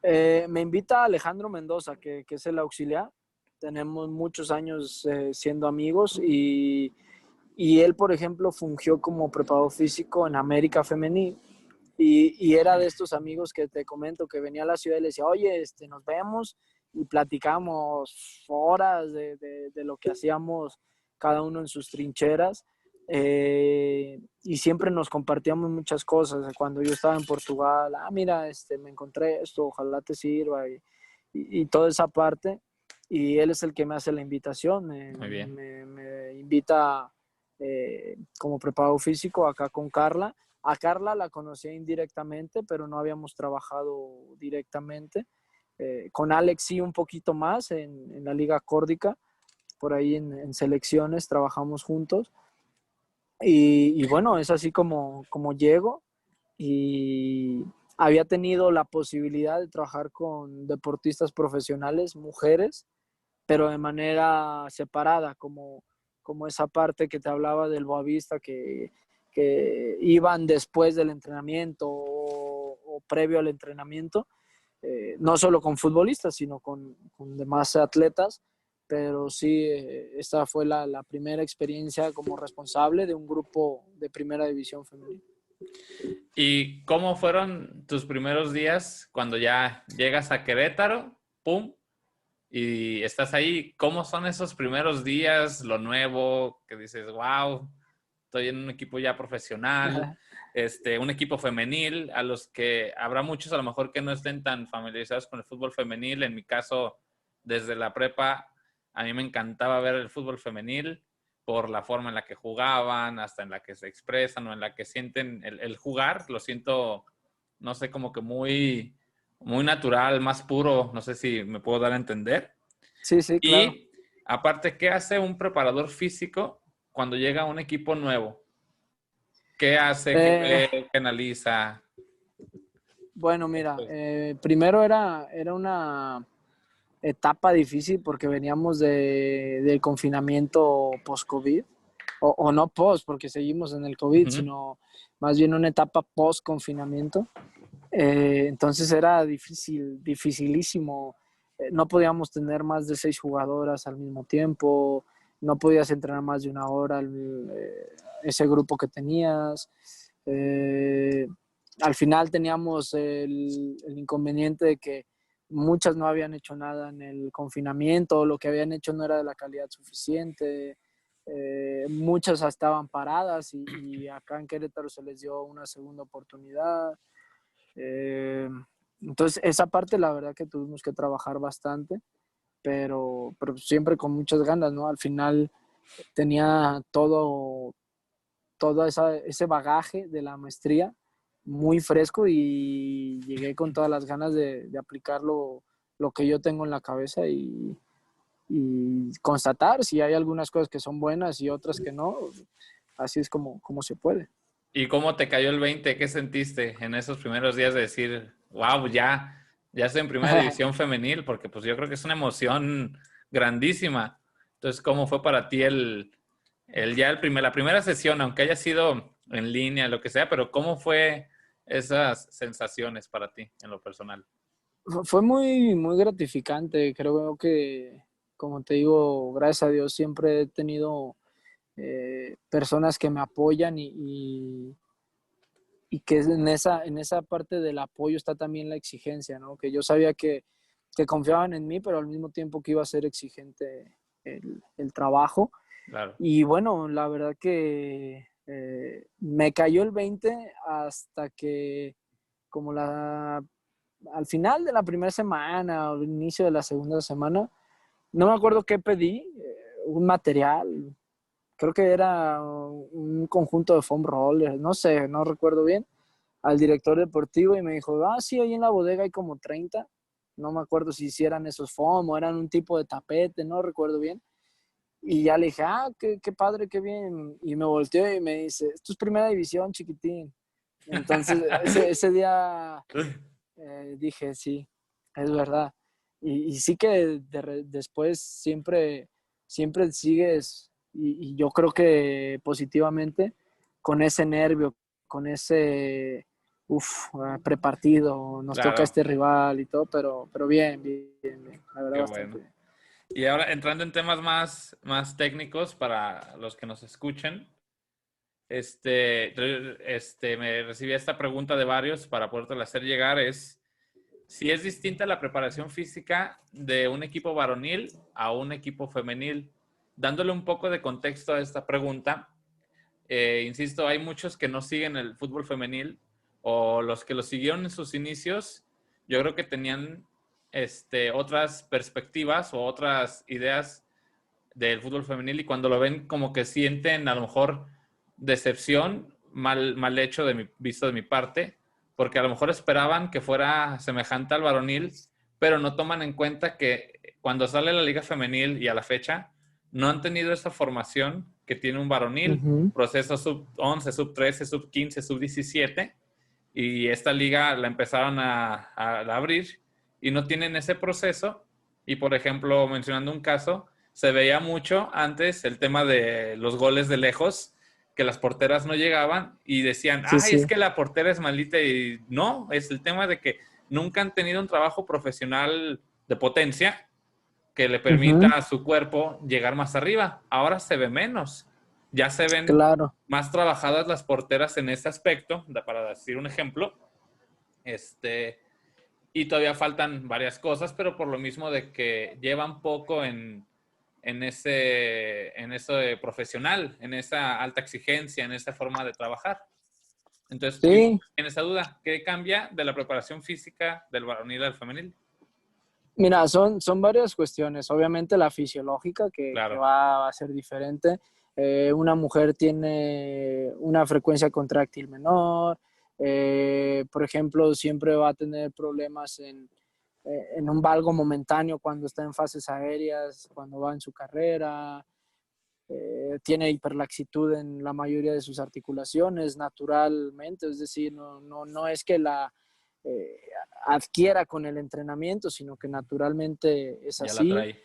Me invita Alejandro Mendoza, que es el auxiliar. Tenemos muchos años siendo amigos y él, por ejemplo, fungió como preparador físico en América Femenil y era de estos amigos que te comento que venía a la ciudad y le decía, oye, nos vemos y platicamos horas de lo que hacíamos cada uno en sus trincheras. Y siempre nos compartíamos muchas cosas. Cuando yo estaba en Portugal, mira, me encontré esto, ojalá te sirva y toda esa parte. Y él es el que me hace la invitación, Muy bien. me invita como preparador físico acá con Carla. A Carla la conocía indirectamente, pero no habíamos trabajado directamente. Con Alex sí un poquito más en la Liga Córdica, por ahí en selecciones trabajamos juntos. Y bueno, es así como llego y había tenido la posibilidad de trabajar con deportistas profesionales, mujeres, pero de manera separada, como esa parte que te hablaba del Boavista, que iban después del entrenamiento o previo al entrenamiento, no solo con futbolistas, sino con demás atletas, pero sí, esta fue la primera experiencia como responsable de un grupo de primera división femenina. ¿Y cómo fueron tus primeros días cuando ya llegas a Querétaro? ¡Pum! Y estás ahí. ¿Cómo son esos primeros días? Lo nuevo, que dices, wow, estoy en un equipo ya profesional, un equipo femenil, a los que habrá muchos a lo mejor que no estén tan familiarizados con el fútbol femenil. En mi caso, desde la prepa, a mí me encantaba ver el fútbol femenil por la forma en la que jugaban, hasta en la que se expresan o en la que sienten el jugar. Lo siento, no sé, como que muy, muy natural, más puro, no sé si me puedo dar a entender. Sí, sí, claro. Y aparte, ¿qué hace un preparador físico cuando llega a un equipo nuevo? ¿Qué hace? ¿Qué Eh, ve? ¿Qué analiza? bueno, mira, primero era una etapa difícil porque veníamos del confinamiento post-COVID, o no post, porque seguimos en el COVID, Uh-huh. sino más bien una etapa post-confinamiento. Entonces era dificilísimo. No podíamos tener más de 6 jugadoras al mismo tiempo, no podías entrenar más de una hora ese grupo que tenías. Eh, Al final teníamos el inconveniente de que muchas no habían hecho nada en el confinamiento, lo que habían hecho no era de la calidad suficiente. Muchas estaban paradas y acá en Querétaro se les dio una segunda oportunidad. Eh, entonces, esa parte la verdad que tuvimos que trabajar bastante, pero siempre con muchas ganas, ¿no? Al final tenía todo ese bagaje de la maestría muy fresco y llegué con todas las ganas de aplicar lo que yo tengo en la cabeza y constatar si hay algunas cosas que son buenas y otras que no. Así es como se puede. ¿Y cómo te cayó el 20? ¿Qué sentiste en esos primeros días de decir, wow, ya estoy en primera división femenil? Porque pues yo creo que es una emoción grandísima. Entonces, ¿cómo fue para ti la primera sesión, aunque haya sido en línea, lo que sea, pero cómo fue esas sensaciones para ti en lo personal? Fue muy, muy gratificante. Creo que, como te digo, gracias a Dios siempre he tenido personas que me apoyan y que en esa parte del apoyo está también la exigencia, ¿no? Que yo sabía que confiaban en mí, pero al mismo tiempo que iba a ser exigente el trabajo. Claro. Y bueno, la verdad que me cayó el 20 hasta que como al final de la primera semana o al inicio de la segunda semana, no me acuerdo qué pedí, un material, creo que era un conjunto de foam rollers, no sé, no recuerdo bien, al director deportivo y me dijo, sí, ahí en la bodega hay como 30, no me acuerdo si hicieran esos foam o eran un tipo de tapete, no recuerdo bien. Y ya le dije, qué padre, qué bien. Y me volteó y me dice, esto es primera división, chiquitín. Entonces, ese día dije, sí, es verdad. Y sí que después siempre sigues, y yo creo que positivamente, con ese nervio, con ese, prepartido, nos toca Claro, este rival y todo, pero bien, bien, bien, la verdad qué bastante bueno. bien. Y ahora entrando en temas más técnicos para los que nos escuchen, me recibí esta pregunta de varios para podértela hacer llegar, es si es distinta la preparación física de un equipo varonil a un equipo femenil. Dándole un poco de contexto a esta pregunta, insisto, hay muchos que no siguen el fútbol femenil o los que lo siguieron en sus inicios, yo creo que tenían otras perspectivas o otras ideas del fútbol femenil y cuando lo ven como que sienten a lo mejor decepción, mal hecho visto de mi parte, porque a lo mejor esperaban que fuera semejante al varonil, pero no toman en cuenta que cuando sale la liga femenil y a la fecha, no han tenido esa formación que tiene un varonil, Ujú. proceso sub 11, sub 13, sub 15, sub 17, y esta liga la empezaron a abrir y no tienen ese proceso. Y por ejemplo, mencionando un caso, se veía mucho antes el tema de los goles de lejos, que las porteras no llegaban y decían, Sí, ay, es sí. que la portera es malita y no, es el tema de que nunca han tenido un trabajo profesional de potencia que le permita Ujú. a su cuerpo llegar más arriba. Ahora se ve menos. Ya se ven Claro. más trabajadas las porteras en ese aspecto, para decir un ejemplo. Y todavía faltan varias cosas, pero por lo mismo de que llevan poco en eso de profesional, en esa alta exigencia, en esa forma de trabajar. Entonces tuvimos Sí, en esa duda, ¿qué cambia de la preparación física del varonil al femenil? mira, son varias cuestiones. Obviamente la fisiológica, que Claro, va a ser diferente. Una mujer tiene una frecuencia contráctil menor. Por ejemplo, siempre va a tener problemas en un valgo momentáneo cuando está en fases aéreas, cuando va en su carrera. Tiene hiperlaxitud en la mayoría de sus articulaciones naturalmente, es decir, no es que la eh, adquiera con el entrenamiento, sino que naturalmente es ya la así. trae.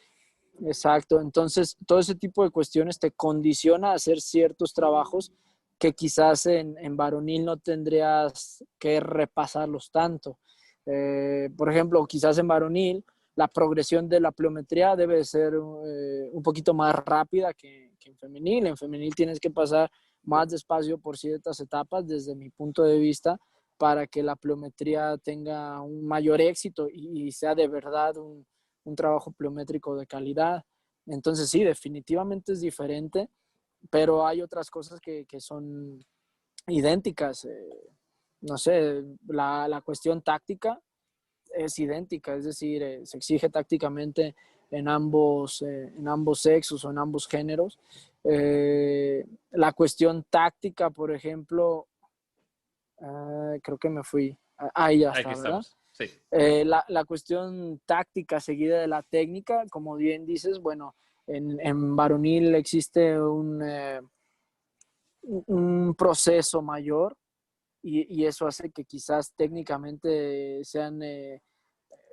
Exacto, entonces todo ese tipo de cuestiones te condiciona a hacer ciertos trabajos que quizás en varonil no tendrías que repasarlos tanto. Por ejemplo, quizás en varonil la progresión de la pliometría debe ser un poquito más rápida que en femenil. En femenil tienes que pasar más despacio por ciertas etapas desde mi punto de vista para que la pliometría tenga un mayor éxito y sea de verdad un trabajo pliométrico de calidad. Entonces sí, definitivamente es diferente, pero hay otras cosas que son idénticas. No sé, la cuestión táctica es idéntica, es decir, se exige tácticamente en ambos sexos o en ambos géneros. La cuestión táctica, por ejemplo, creo que me fui. Ahí ya Aquí está, ¿verdad? estamos. Sí. La cuestión táctica seguida de la técnica, como bien dices, bueno, en varonil existe un proceso mayor y eso hace que quizás técnicamente sean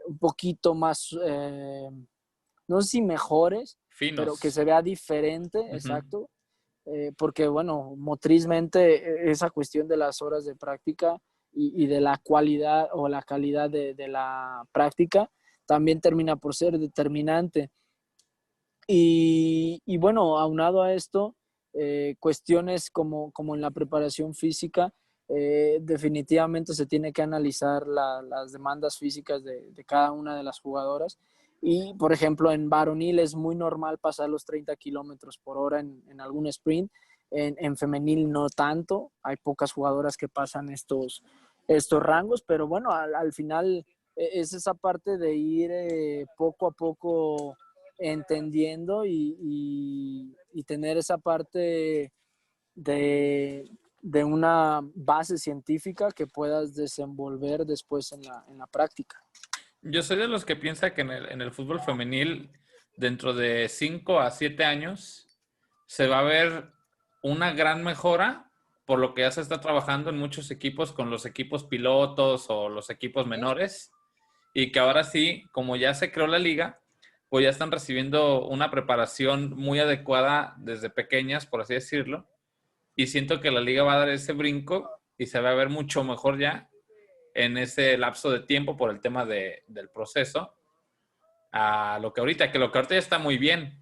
un poquito más, no sé si mejores, pero que Finos. se vea diferente, Ujú. exacto, porque bueno, motrizmente esa cuestión de las horas de práctica y de la cualidad o la calidad de la práctica también termina por ser determinante. Y bueno, aunado a esto, cuestiones como en la preparación física, definitivamente se tiene que analizar las demandas físicas de cada una de las jugadoras. Y, por ejemplo, en varonil es muy normal pasar los 30 kilómetros por hora en algún sprint. En femenil no tanto. Hay pocas jugadoras que pasan estos rangos, pero bueno, al final es esa parte de ir poco a poco entendiendo y tener esa parte de una base científica que puedas desenvolver después en la práctica. Yo soy de los que piensa que en el fútbol femenil, dentro de 5 a 7 años, se va a ver una gran mejora por lo que ya se está trabajando en muchos equipos con los equipos pilotos o los equipos menores y que ahora sí, como ya se creó la liga, pues ya están recibiendo una preparación muy adecuada desde pequeñas, por así decirlo, y siento que la liga va a dar ese brinco y se va a ver mucho mejor ya en ese lapso de tiempo por el tema del proceso a lo que ahorita ya está muy bien,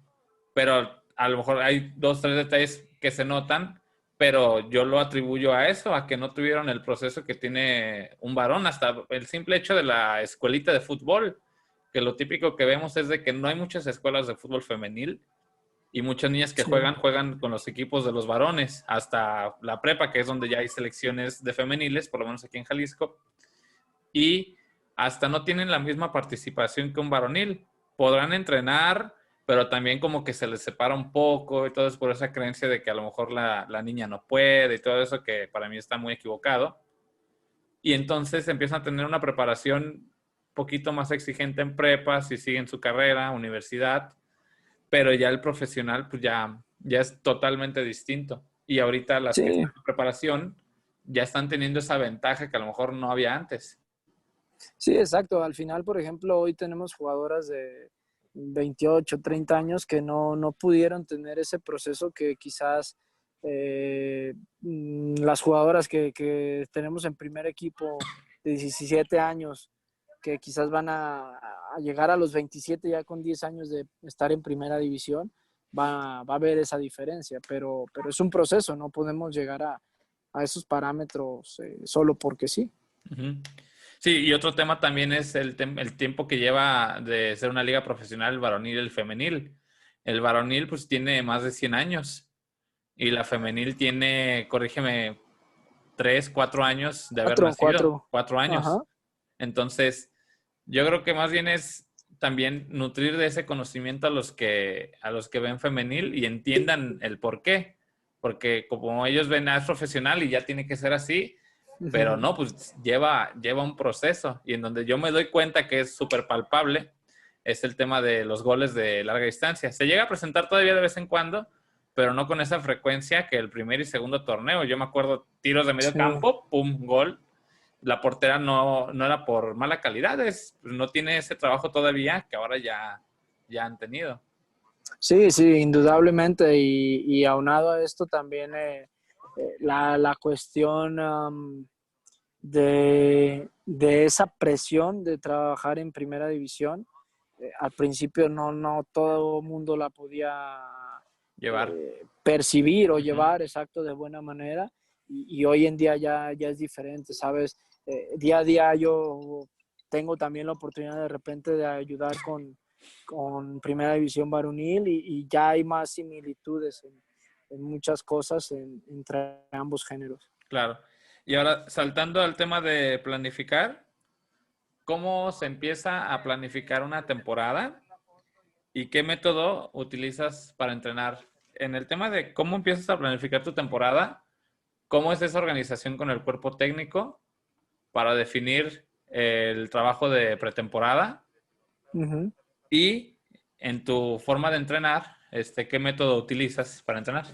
pero a lo mejor hay dos, tres detalles que se notan, pero yo lo atribuyo a eso, a que no tuvieron el proceso que tiene un varón, hasta el simple hecho de la escuelita de fútbol, que lo típico que vemos es de que no hay muchas escuelas de fútbol femenil y muchas niñas que Sí, juegan con los equipos de los varones, hasta la prepa, que es donde ya hay selecciones de femeniles, por lo menos aquí en Jalisco, y hasta no tienen la misma participación que un varonil. Podrán entrenar, pero también como que se les separa un poco y todo es por esa creencia de que a lo mejor la niña no puede y todo eso que para mí está muy equivocado. Y entonces empiezan a tener una preparación un poquito más exigente en prepa, si siguen su carrera, universidad, pero ya el profesional pues ya es totalmente distinto. Y ahorita las que sí, están en preparación ya están teniendo esa ventaja que a lo mejor no había antes. sí, exacto. Al final, por ejemplo, hoy tenemos jugadoras de 28, 30 años que no pudieron tener ese proceso que quizás las jugadoras que tenemos en primer equipo de 17 años, que quizás van a llegar a los 27 ya con 10 años de estar en primera división, va a haber esa diferencia, pero es un proceso, no podemos llegar a esos parámetros solo porque sí. Ujú. Sí, y otro tema también es el tiempo que lleva de ser una liga profesional el varonil y el femenil. El varonil pues tiene más de 100 años y la femenil tiene, corrígeme, 3 4 años de haber Cuatro, nacido, cuatro. 4 años. Ajá. Entonces, yo creo que más bien es también nutrir de ese conocimiento a los que ven femenil y entiendan el por qué. Porque como ellos ven, es profesional y ya tiene que ser así, pero Ujú. no, pues lleva un proceso y en donde yo me doy cuenta que es súper palpable es el tema de los goles de larga distancia. Se llega a presentar todavía de vez en cuando, pero no con esa frecuencia que el primer y segundo torneo. Yo me acuerdo tiros de medio Sí. campo, pum, gol. La portera no era por mala calidad, no tiene ese trabajo todavía que ahora ya han tenido. Sí, sí, indudablemente. Y aunado a esto también la cuestión de esa presión de trabajar en primera división. Al principio no todo el mundo la podía Llevar. percibir o Uh -huh. llevar exacto de buena manera y hoy en día ya es diferente, ¿sabes? Día a día yo tengo también la oportunidad de repente de ayudar con Primera División Varonil y ya hay más similitudes en muchas cosas entre ambos géneros. Claro. Y ahora, saltando al tema de planificar, ¿cómo se empieza a planificar una temporada y qué método utilizas para entrenar? En el tema de cómo empiezas a planificar tu temporada, ¿cómo es esa organización con el cuerpo técnico para definir el trabajo de pretemporada Ujú. y en tu forma de entrenar, ¿qué método utilizas para entrenar?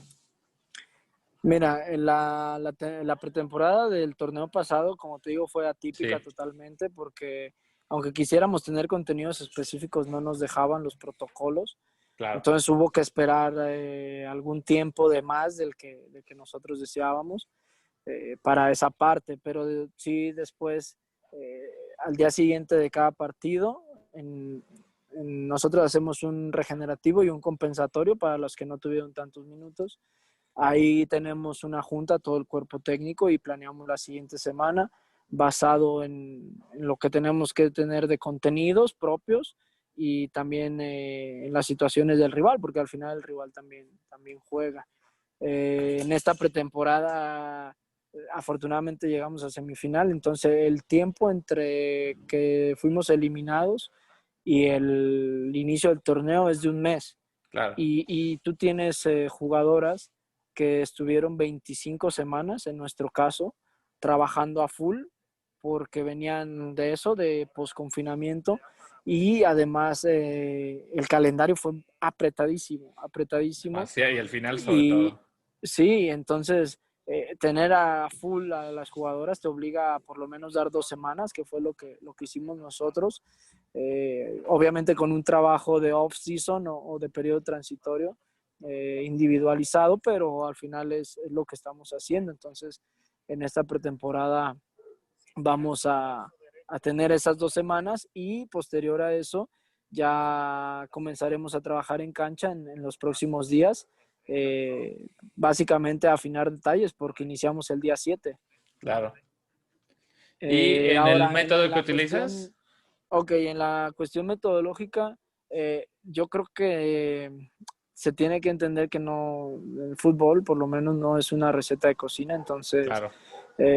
Mira, la pretemporada del torneo pasado, como te digo, fue atípica Sí, totalmente porque aunque quisiéramos tener contenidos específicos, no nos dejaban los protocolos. claro. Entonces hubo que esperar algún tiempo de más del que nosotros deseábamos para esa parte. Pero sí, después, al día siguiente de cada partido, nosotros hacemos un regenerativo y un compensatorio para los que no tuvieron tantos minutos. Ahí tenemos una junta, todo el cuerpo técnico, y planeamos la siguiente semana basado en lo que tenemos que tener de contenidos propios y también en las situaciones del rival, porque al final el rival también juega. En esta pretemporada, afortunadamente llegamos a semifinal, entonces el tiempo entre que fuimos eliminados y el inicio del torneo es de un mes. Claro. Y tú tienes jugadoras que estuvieron 25 semanas, en nuestro caso, trabajando a full porque venían de eso, de posconfinamiento, y además el calendario fue apretadísimo, apretadísimo. Así, y al final sobre Y todo. sí, entonces tener a full a las jugadoras te obliga a por lo menos dar 2 semanas, que fue lo que hicimos nosotros. Obviamente con un trabajo de off-season o de periodo transitorio individualizado, pero al final es lo que estamos haciendo. Entonces, en esta pretemporada vamos a tener esas 2 semanas y posterior a eso ya comenzaremos a trabajar en cancha en los próximos días, básicamente a afinar detalles porque iniciamos el día 7. Claro. ¿Y en el Ahora, método que la cuestión, utilizas? ok, en la cuestión metodológica, yo creo que se tiene que entender que no, el fútbol por lo menos no es una receta de cocina, entonces Claro.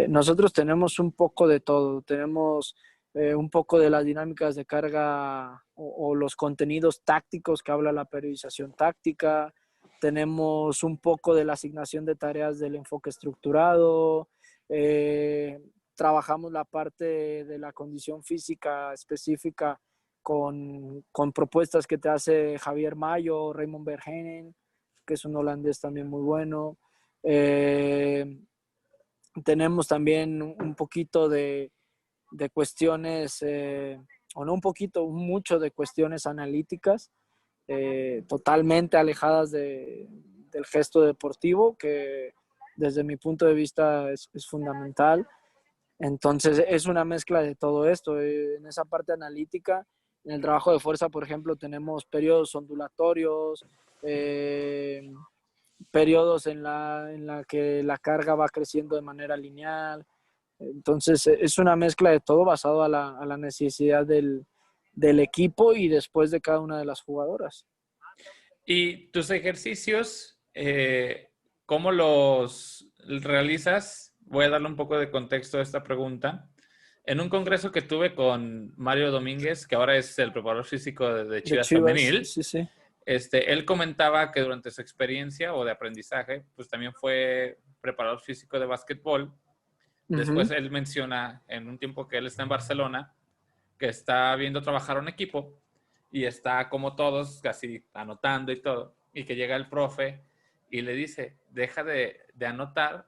nosotros tenemos un poco de todo, tenemos un poco de las dinámicas de carga o los contenidos tácticos que habla la periodización táctica, tenemos un poco de la asignación de tareas del enfoque estructurado, eh, trabajamos la parte de la condición física específica con propuestas que te hace Javier Mayo, Raymond Verheyen, que es un holandés también muy bueno. Eh, Tenemos también un poquito de cuestiones, o no un poquito, mucho de cuestiones analíticas, totalmente alejadas del gesto deportivo, que desde mi punto de vista es fundamental. Entonces es una mezcla de todo esto. En esa parte analítica, en el trabajo de fuerza, por ejemplo, tenemos periodos ondulatorios, periodos en la que la carga va creciendo de manera lineal. Entonces es una mezcla de todo basado a la necesidad del equipo y después de cada una de las jugadoras. ¿Y tus ejercicios, cómo los realizas? Voy a darle un poco de contexto a esta pregunta. En un congreso que tuve con Mario Domínguez, que ahora es el preparador físico de De Chivas Chivas, Femenil, sí, sí. él comentaba que durante su experiencia o de aprendizaje, pues también fue preparador físico de básquetbol. Después Uh-huh. él menciona en un tiempo que él está en Barcelona, que está viendo trabajar un equipo y está como todos, casi anotando y todo, y que llega el profe y le dice, deja de anotar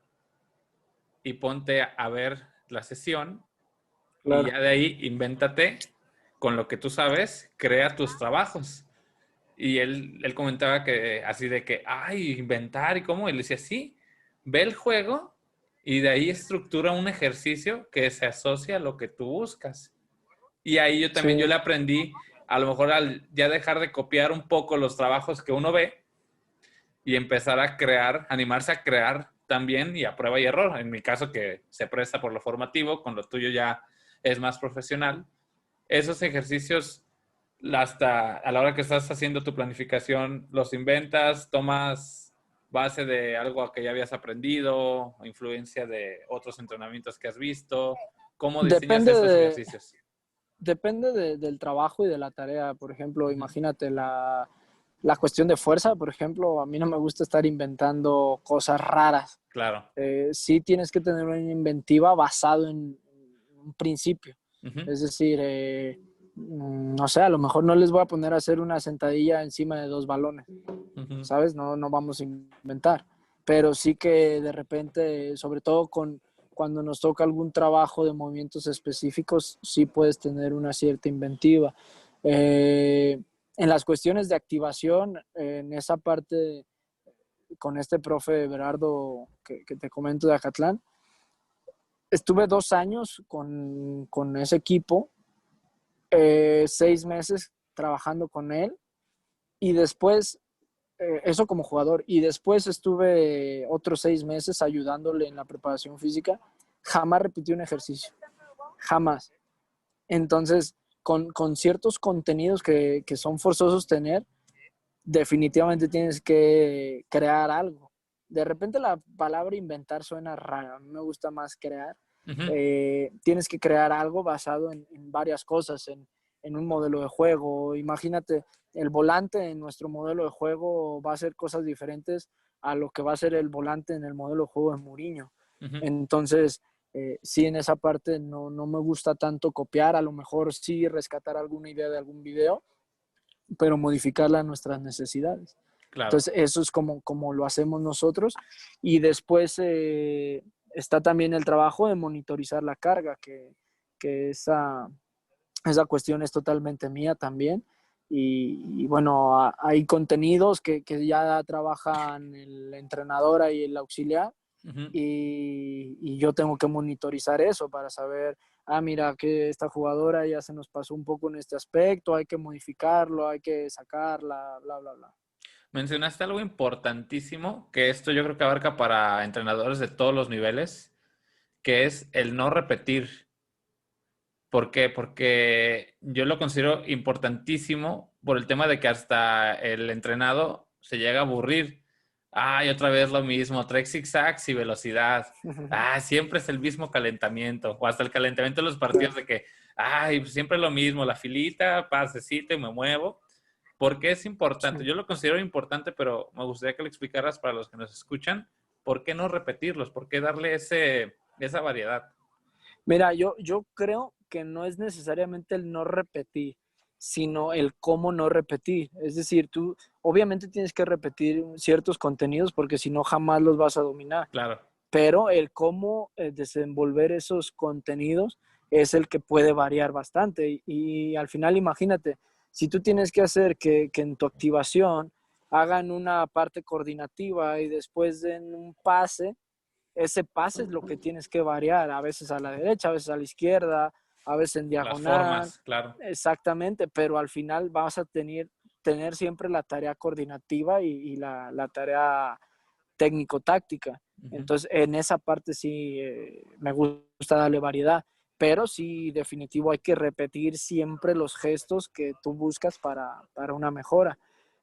y ponte a ver la sesión y Claro. ya de ahí invéntate con lo que tú sabes, crea tus trabajos. Y él comentaba que así de que, ay, inventar y cómo, y le decía, sí, ve el juego y de ahí estructura un ejercicio que se asocia a lo que tú buscas. Y ahí yo también, yo Sí, le aprendí, a lo mejor al ya dejar de copiar un poco los trabajos que uno ve y empezar a crear, animarse a crear también y a prueba y error. En mi caso que se presta por lo formativo, con lo tuyo ya es más profesional. Esos ejercicios, hasta a la hora que estás haciendo tu planificación, los inventas, tomas base de algo que ya habías aprendido, influencia de otros entrenamientos que has visto. ¿Cómo diseñas depende esos de, ejercicios? del trabajo y de la tarea. Por ejemplo, imagínate la cuestión de fuerza, por ejemplo, a mí no me gusta estar inventando cosas raras. Claro, Sí tienes que tener una inventiva basado en un principio. Ujú, Es decir, no sé, a lo mejor no les voy a poner a hacer una sentadilla encima de 2 balones, ujú, ¿sabes? No, no vamos a inventar, pero sí que de repente, sobre todo cuando nos toca algún trabajo de movimientos específicos, sí puedes tener una cierta inventiva. En las cuestiones de activación, en esa parte, con este profe Berardo que te comento de Acatlán, estuve 2 años con ese equipo, 6 meses trabajando con él y después, eso como jugador, y después estuve otros 6 meses ayudándole en la preparación física. Jamás repetí un ejercicio, jamás. Entonces, con ciertos contenidos que son forzosos tener, definitivamente tienes que crear algo. De repente la palabra inventar suena rara, a mí me gusta más crear. ujú. Tienes que crear algo basado en varias cosas, en un modelo de juego. Imagínate, el volante en nuestro modelo de juego va a hacer cosas diferentes a lo que va a ser el volante en el modelo de juego de Mourinho. Ujú. Entonces, sí, en esa parte no, no me gusta tanto copiar, a lo mejor sí rescatar alguna idea de algún video, pero modificarla a nuestras necesidades. Claro, Entonces, eso es como lo hacemos nosotros. Y después está también el trabajo de monitorizar la carga, que esa cuestión es totalmente mía también. Y bueno, hay contenidos que ya trabajan el entrenador y el auxiliar, ujú. y yo tengo que monitorizar eso para saber, mira, que esta jugadora ya se nos pasó un poco en este aspecto, hay que modificarlo, hay que sacarla, bla, bla, bla. Mencionaste algo importantísimo, que esto yo creo que abarca para entrenadores de todos los niveles, que es el no repetir. ¿Por qué? Porque yo lo considero importantísimo por el tema de que hasta el entrenado se llega a aburrir. Ay, otra vez lo mismo, trae zigzags y velocidad. Siempre es el mismo calentamiento. O hasta el calentamiento de los partidos de que, pues siempre lo mismo, la filita, pasecito y me muevo. ¿Por qué es Sí. importante? Yo lo considero importante, pero me gustaría que lo explicaras para los que nos escuchan. ¿Por qué no repetirlos? ¿Por qué darle esa variedad? Mira, yo creo que no es necesariamente el no repetir, sino el cómo no repetir. Es decir, tú obviamente tienes que repetir ciertos contenidos porque si no jamás los vas a dominar, Claro. pero el cómo desenvolver esos contenidos es el que puede variar bastante. Y al final, imagínate, si tú tienes que hacer que en tu activación hagan una parte coordinativa y después den un pase, ese pase es lo que tienes que variar, a veces a la derecha, a veces a la izquierda, a veces en Las diagonal, formas, claro. exactamente, pero al final vas a tener siempre la tarea coordinativa y la tarea técnico-táctica. Ujú. Entonces, en esa parte sí me gusta darle variedad, pero sí, definitivo, hay que repetir siempre los gestos que tú buscas para una mejora.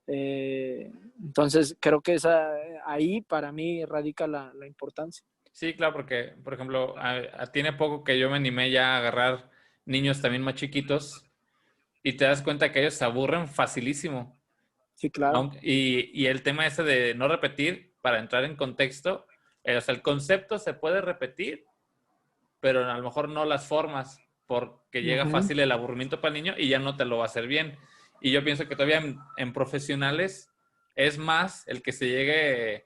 Entonces, creo que ahí para mí radica la importancia. Sí, claro, porque, por ejemplo, tiene poco que yo me animé ya a agarrar niños también más chiquitos y te das cuenta que ellos se aburren facilísimo. Sí, claro. Y el tema ese de no repetir, para entrar en contexto, o sea, el concepto se puede repetir, pero a lo mejor no las formas, porque llega Ujú. fácil el aburrimiento para el niño y ya no te lo va a hacer bien. Y yo pienso que todavía en profesionales es más el que se llegue,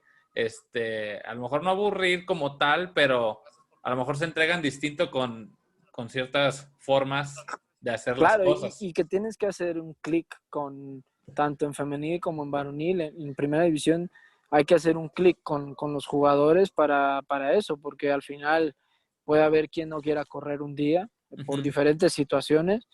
a lo mejor no aburrir como tal, pero a lo mejor se entregan distinto con ciertas formas de hacer las Claro, cosas. y que tienes que hacer un clic con tanto en femenil como en varonil. En primera división hay que hacer un clic con los jugadores para eso, porque al final puede haber quien no quiera correr un día por Ujú. diferentes situaciones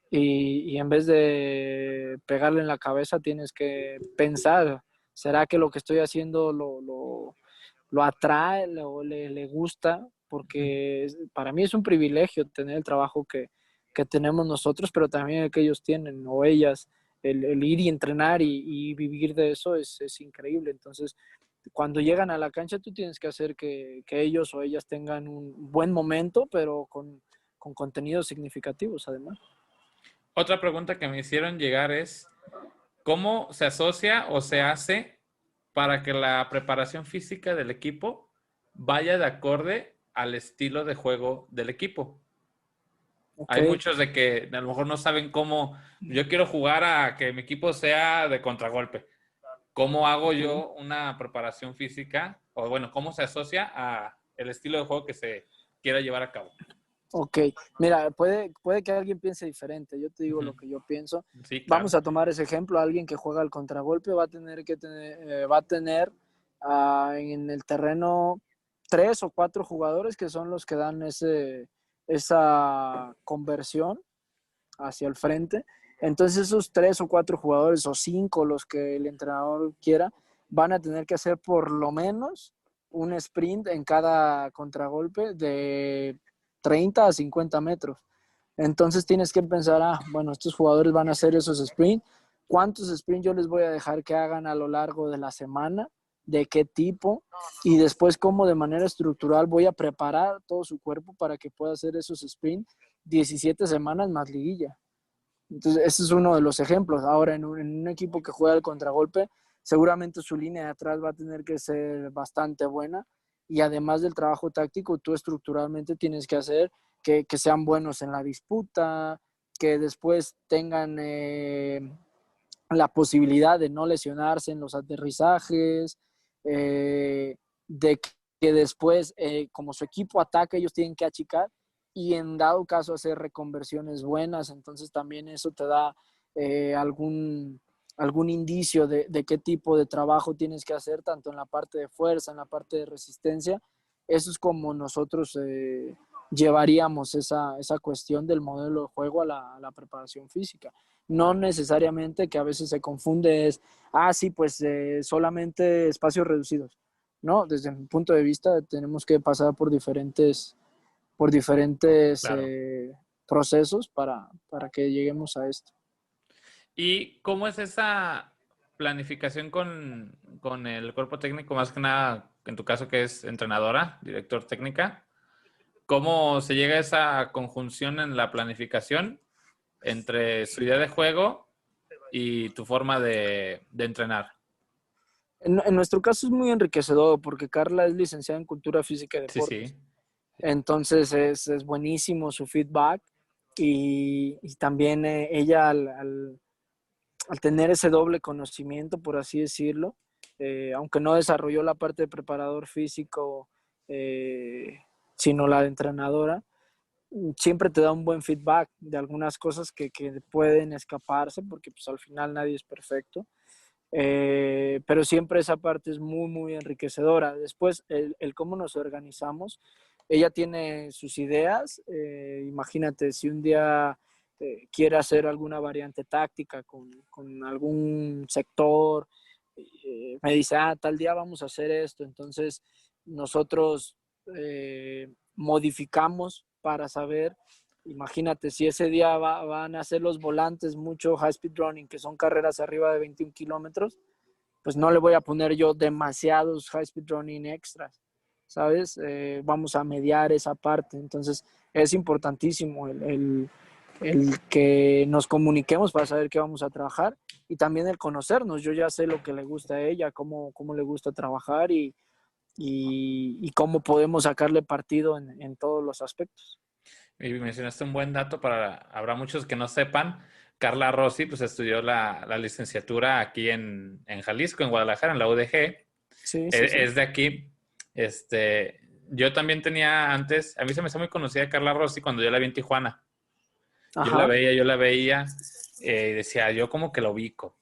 y en vez de pegarle en la cabeza tienes que pensar, ¿será que lo que estoy haciendo lo atrae o le gusta? Porque para mí es un privilegio tener el trabajo que tenemos nosotros, pero también el que ellos tienen o ellas. El ir y entrenar y vivir de eso es increíble. Entonces, cuando llegan a la cancha, tú tienes que hacer que ellos o ellas tengan un buen momento, pero con contenidos significativos además. Otra pregunta que me hicieron llegar es, ¿cómo se asocia o se hace para que la preparación física del equipo vaya de acorde al estilo de juego del equipo? Ok. Hay muchos de que a lo mejor no saben cómo, yo quiero jugar a que mi equipo sea de contragolpe. ¿Cómo hago Ok. yo una preparación física? O bueno, ¿cómo se asocia a el estilo de juego que se quiera llevar a cabo? Ok, mira, puede que alguien piense diferente. Yo te digo Ujú. lo que yo pienso. Sí, Vamos claro. a tomar ese ejemplo. Alguien que juega al contragolpe va a tener en el terreno 3 o 4 jugadores que son los que dan esa conversión hacia el frente. Entonces esos 3 o 4 jugadores o 5, los que el entrenador quiera, van a tener que hacer por lo menos un sprint en cada contragolpe de 30 a 50 metros. Entonces tienes que pensar, bueno, estos jugadores van a hacer esos sprints. ¿Cuántos sprints yo les voy a dejar que hagan a lo largo de la semana? ¿De qué tipo? Y después cómo de manera estructural voy a preparar todo su cuerpo para que pueda hacer esos sprints 17 semanas más liguilla. Entonces, ese es uno de los ejemplos. Ahora, en un equipo que juega el contragolpe, seguramente su línea de atrás va a tener que ser bastante buena. Y además del trabajo táctico, tú estructuralmente tienes que hacer que sean buenos en la disputa, que después tengan la posibilidad de no lesionarse en los aterrizajes, de que después, como su equipo ataca, ellos tienen que achicar y en dado caso hacer reconversiones buenas, entonces también eso te da algún indicio de qué tipo de trabajo tienes que hacer, tanto en la parte de fuerza, en la parte de resistencia. Eso es como nosotros llevaríamos esa cuestión del modelo de juego a la preparación física. No necesariamente, que a veces se confunde, sí, pues solamente espacios reducidos. No, desde mi punto de vista tenemos que pasar por diferentes Claro. procesos para que lleguemos a esto. ¿Y cómo es esa planificación con el cuerpo técnico? Más que nada, en tu caso que es entrenadora, director técnica. ¿Cómo se llega a esa conjunción en la planificación entre su idea de juego y tu forma de entrenar? En nuestro caso es muy enriquecedor porque Carla es licenciada en Cultura Física y Sí, sí. Deportes. Entonces es buenísimo su feedback y también ella al tener ese doble conocimiento, por así decirlo, aunque no desarrolló la parte de preparador físico, eh, sino la de entrenadora, siempre te da un buen feedback de algunas cosas que pueden escaparse, porque pues al final nadie es perfecto. Pero siempre esa parte es muy, muy enriquecedora. Después, el cómo nos organizamos, ella tiene sus ideas. Imagínate, si un día quiere hacer alguna variante táctica con algún sector, me dice, tal día vamos a hacer esto. Entonces, nosotros modificamos para saber. Imagínate, si ese día van a hacer los volantes mucho high speed running, que son carreras arriba de 21 kilómetros, pues no le voy a poner yo demasiados high speed running extras, ¿sabes? Vamos a mediar esa parte. Entonces, es importantísimo el que nos comuniquemos para saber qué vamos a trabajar y también el conocernos. Yo ya sé lo que le gusta a ella, cómo le gusta trabajar y cómo podemos sacarle partido en todos los aspectos. Y mencionaste un buen dato habrá muchos que no sepan. Carla Rossi, pues estudió la licenciatura aquí en Jalisco, en Guadalajara, en la UDG. Sí, sí, sí. Es de aquí. Yo también tenía antes, a mí se me hizo muy conocida Carla Rossi cuando yo la vi en Tijuana. Ajá. Yo la veía, y decía, yo como que la ubico.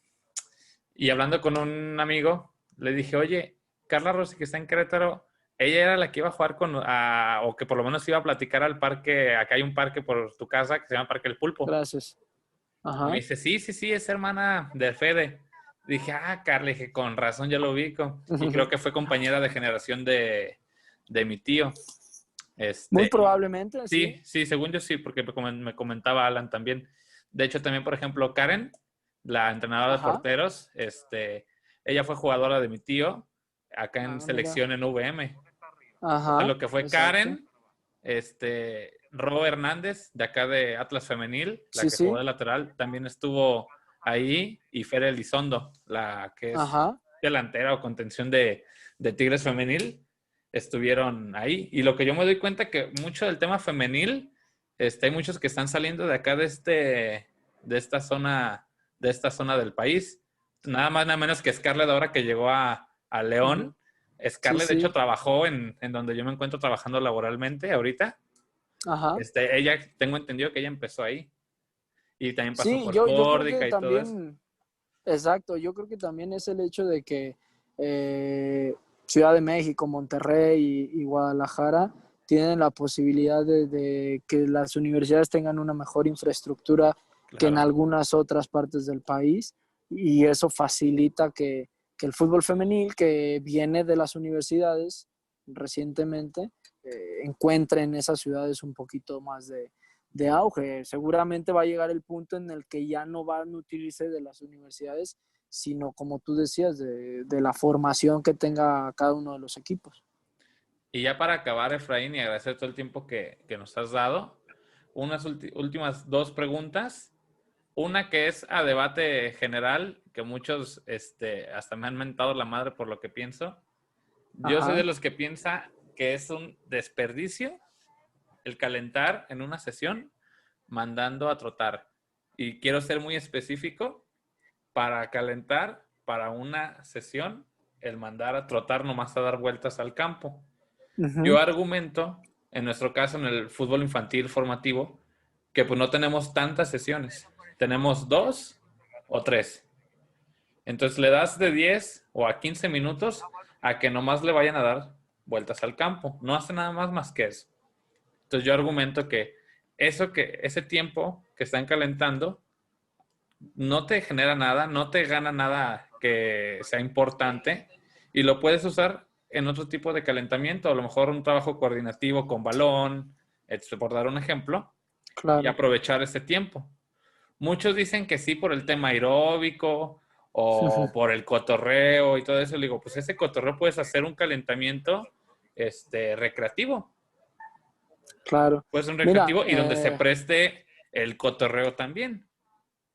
Y hablando con un amigo, le dije, oye, Carla Rossi que está en Querétaro, ella era la que iba a jugar o que por lo menos iba a platicar al parque, acá hay un parque por tu casa que se llama Parque El Pulpo. Gracias. Y me Ajá. dice, sí, sí, sí, es hermana de Fede. Dije, Carla, dije, con razón ya lo ubico. Y creo que fue compañera de generación de mi tío. Muy Y probablemente, sí. sí, sí, según yo sí, porque me comentaba Alan también. De hecho, también, por ejemplo, Karen, la entrenadora de Ajá. porteros, ella fue jugadora de mi tío acá en Mira. selección en VM. Entonces, Ajá, lo que fue exacto. Karen, Ro Hernández, de acá de Atlas Femenil, la Sí, que jugó sí. de lateral, también estuvo ahí, y Fer Elizondo, la que es Ajá. delantera o contención de Tigres Femenil, estuvieron ahí. Y lo que yo me doy cuenta que mucho del tema femenil hay muchos que están saliendo de acá de esta zona del país. Nada más, nada menos que Scarlett ahora que llegó a Ujú. León. Sí, Scarlett, de hecho, sí. trabajó en donde yo me encuentro trabajando laboralmente ahorita. Ajá. Ella, tengo entendido que ella empezó ahí. Y también pasó Sí, por yo creo que Fórdica y todo eso. también, exacto, yo creo que también es el hecho de que Ciudad de México, Monterrey y Guadalajara tienen la posibilidad de que las universidades tengan una mejor infraestructura que en Claro. algunas otras partes del país y eso facilita que el fútbol femenil que viene de las universidades recientemente encuentre en esas ciudades un poquito más de auge. Seguramente va a llegar el punto en el que ya no van a nutrirse de las universidades, sino como tú decías, de la formación que tenga cada uno de los equipos. Y ya para acabar, Efraín, y agradecer todo el tiempo que nos has dado, unas últimas dos preguntas. Una que es a debate general, que muchos hasta me han mentado la madre por lo que pienso. Yo soy de Ajá, los que piensa que es un desperdicio el calentar en una sesión mandando a trotar. Y quiero ser muy específico, para calentar, para una sesión, el mandar a trotar nomás a dar vueltas al campo. Yo uh-huh, argumento, en nuestro caso en el fútbol infantil formativo, que pues no tenemos tantas sesiones. Tenemos 2 o 3. Entonces le das de 10 o a 15 minutos a que nomás le vayan a dar vueltas al campo. No hace nada más que eso. Entonces yo argumento que ese tiempo que están calentando no te genera nada, no te gana nada que sea importante y lo puedes usar en otro tipo de calentamiento, a lo mejor un trabajo coordinativo con balón, por dar un ejemplo, y claro. aprovechar ese tiempo. Muchos dicen que sí por el tema aeróbico o por el cotorreo y todo eso. Le digo, pues ese cotorreo puedes hacer un calentamiento recreativo. Claro. Puede ser un Mira, recreativo y donde se preste el cotorreo también.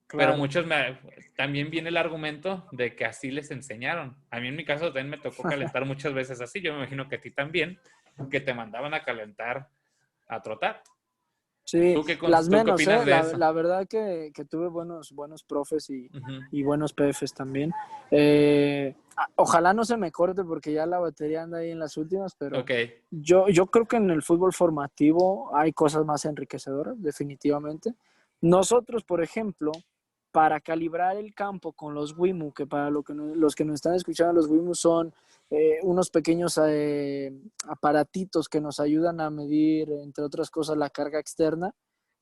Pero claro. también viene el argumento de que así les enseñaron. A mí en mi caso también me tocó calentar muchas veces así. Yo me imagino que a ti también, que te mandaban a calentar, a trotar. Sí, las ¿Tú qué menos, opinas ¿eh? de eso? La verdad que tuve buenos profes Ujú. y buenos PFs también. Ojalá no se me corte porque ya la batería anda ahí en las últimas, pero Ok, yo creo que en el fútbol formativo hay cosas más enriquecedoras, definitivamente. Nosotros, por ejemplo, para calibrar el campo con los WIMU, que para los que nos están escuchando, los WIMU son unos pequeños aparatitos que nos ayudan a medir, entre otras cosas, la carga externa,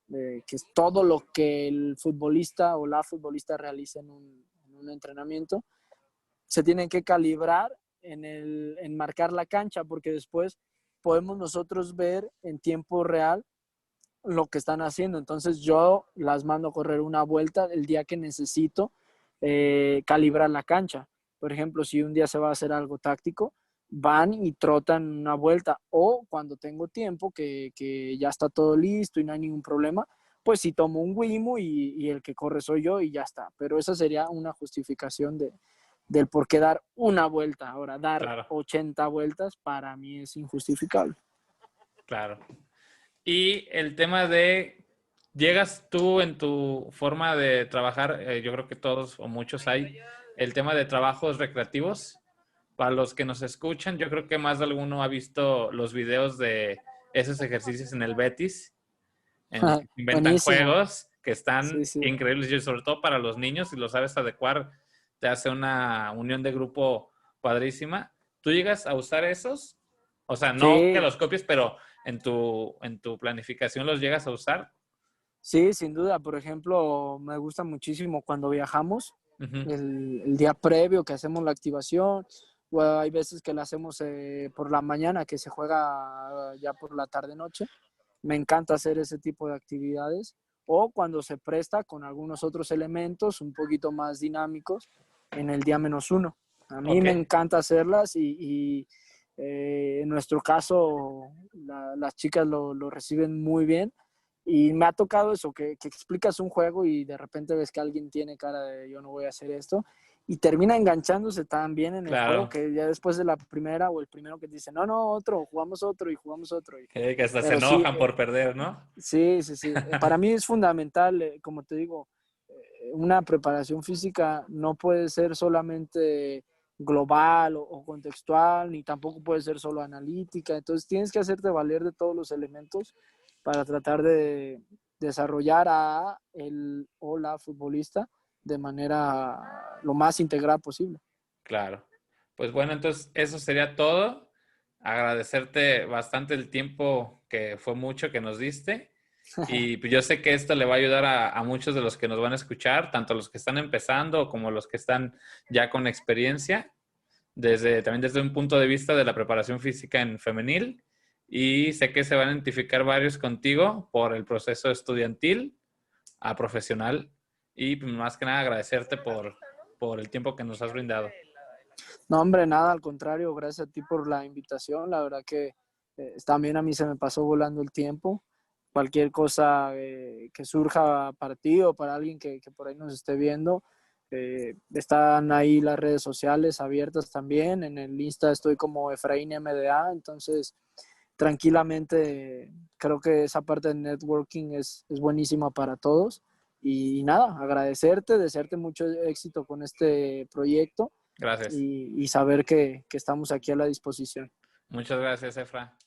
que es todo lo que el futbolista o la futbolista realiza en un entrenamiento. Se tienen que calibrar en marcar la cancha, porque después podemos nosotros ver en tiempo real lo que están haciendo. Entonces yo las mando a correr una vuelta el día que necesito calibrar la cancha. Por ejemplo, si un día se va a hacer algo táctico, van y trotan una vuelta. O cuando tengo tiempo, que ya está todo listo y no hay ningún problema, pues sí tomo un Wimo y el que corre soy yo y ya está. Pero esa sería una justificación del por qué dar una vuelta. Ahora, dar claro, 80 vueltas para mí es injustificable. claro. Y el tema llegas tú en tu forma de trabajar, yo creo que todos o muchos hay, el tema de trabajos recreativos. Para los que nos escuchan, yo creo que más de alguno ha visto los videos de esos ejercicios en el Betis, en el que inventan Buenísimo. juegos que Sí, están sí. increíbles y sobre todo para los niños, si lo sabes adecuar, te hace una unión de grupo padrísima. ¿Tú llegas a usar esos? O sea, no que Sí, los copies, pero en tu planificación los llegas a usar. sí, sin duda. Por ejemplo, me gusta muchísimo cuando viajamos, Ujú. el día previo que hacemos la activación, o hay veces que la hacemos por la mañana, que se juega ya por la tarde-noche. Me encanta hacer ese tipo de actividades. O cuando se presta con algunos otros elementos un poquito más dinámicos en el día -1. A mí Ok, me encanta hacerlas en nuestro caso las chicas lo reciben muy bien. Y me ha tocado eso, que explicas un juego y de repente ves que alguien tiene cara de yo no voy a hacer esto. y termina enganchándose tan bien en el juego Claro. que ya después de la primera o el primero que te dice, no, no, otro, jugamos otro y jugamos otro. Que hasta se Pero sí, enojan por perder, ¿no? sí, sí, sí. Para mí es fundamental, como te digo, una preparación física no puede ser solamente global o contextual, ni tampoco puede ser solo analítica. Entonces tienes que hacerte valer de todos los elementos para tratar de desarrollar a el o la futbolista de manera lo más integral posible. Claro. Pues bueno, entonces eso sería todo. Agradecerte bastante el tiempo que fue mucho que nos diste. Y pues yo sé que esto le va a ayudar a muchos de los que nos van a escuchar, tanto los que están empezando como los que están ya con experiencia, también desde un punto de vista de la preparación física en femenil. Y sé que se van a identificar varios contigo por el proceso estudiantil a profesional. Y pues, más que nada agradecerte por el tiempo que nos has brindado. No, hombre, nada, al contrario, gracias a ti por la invitación. La verdad que también a mí se me pasó volando el tiempo. Cualquier cosa que surja para ti o para alguien que por ahí nos esté viendo, están ahí las redes sociales abiertas también. En el Insta estoy como Efraín MDA, entonces tranquilamente creo que esa parte de networking es buenísima para todos. Y nada, agradecerte, desearte mucho éxito con este proyecto Gracias. y saber que estamos aquí a la disposición. Muchas gracias, Efra.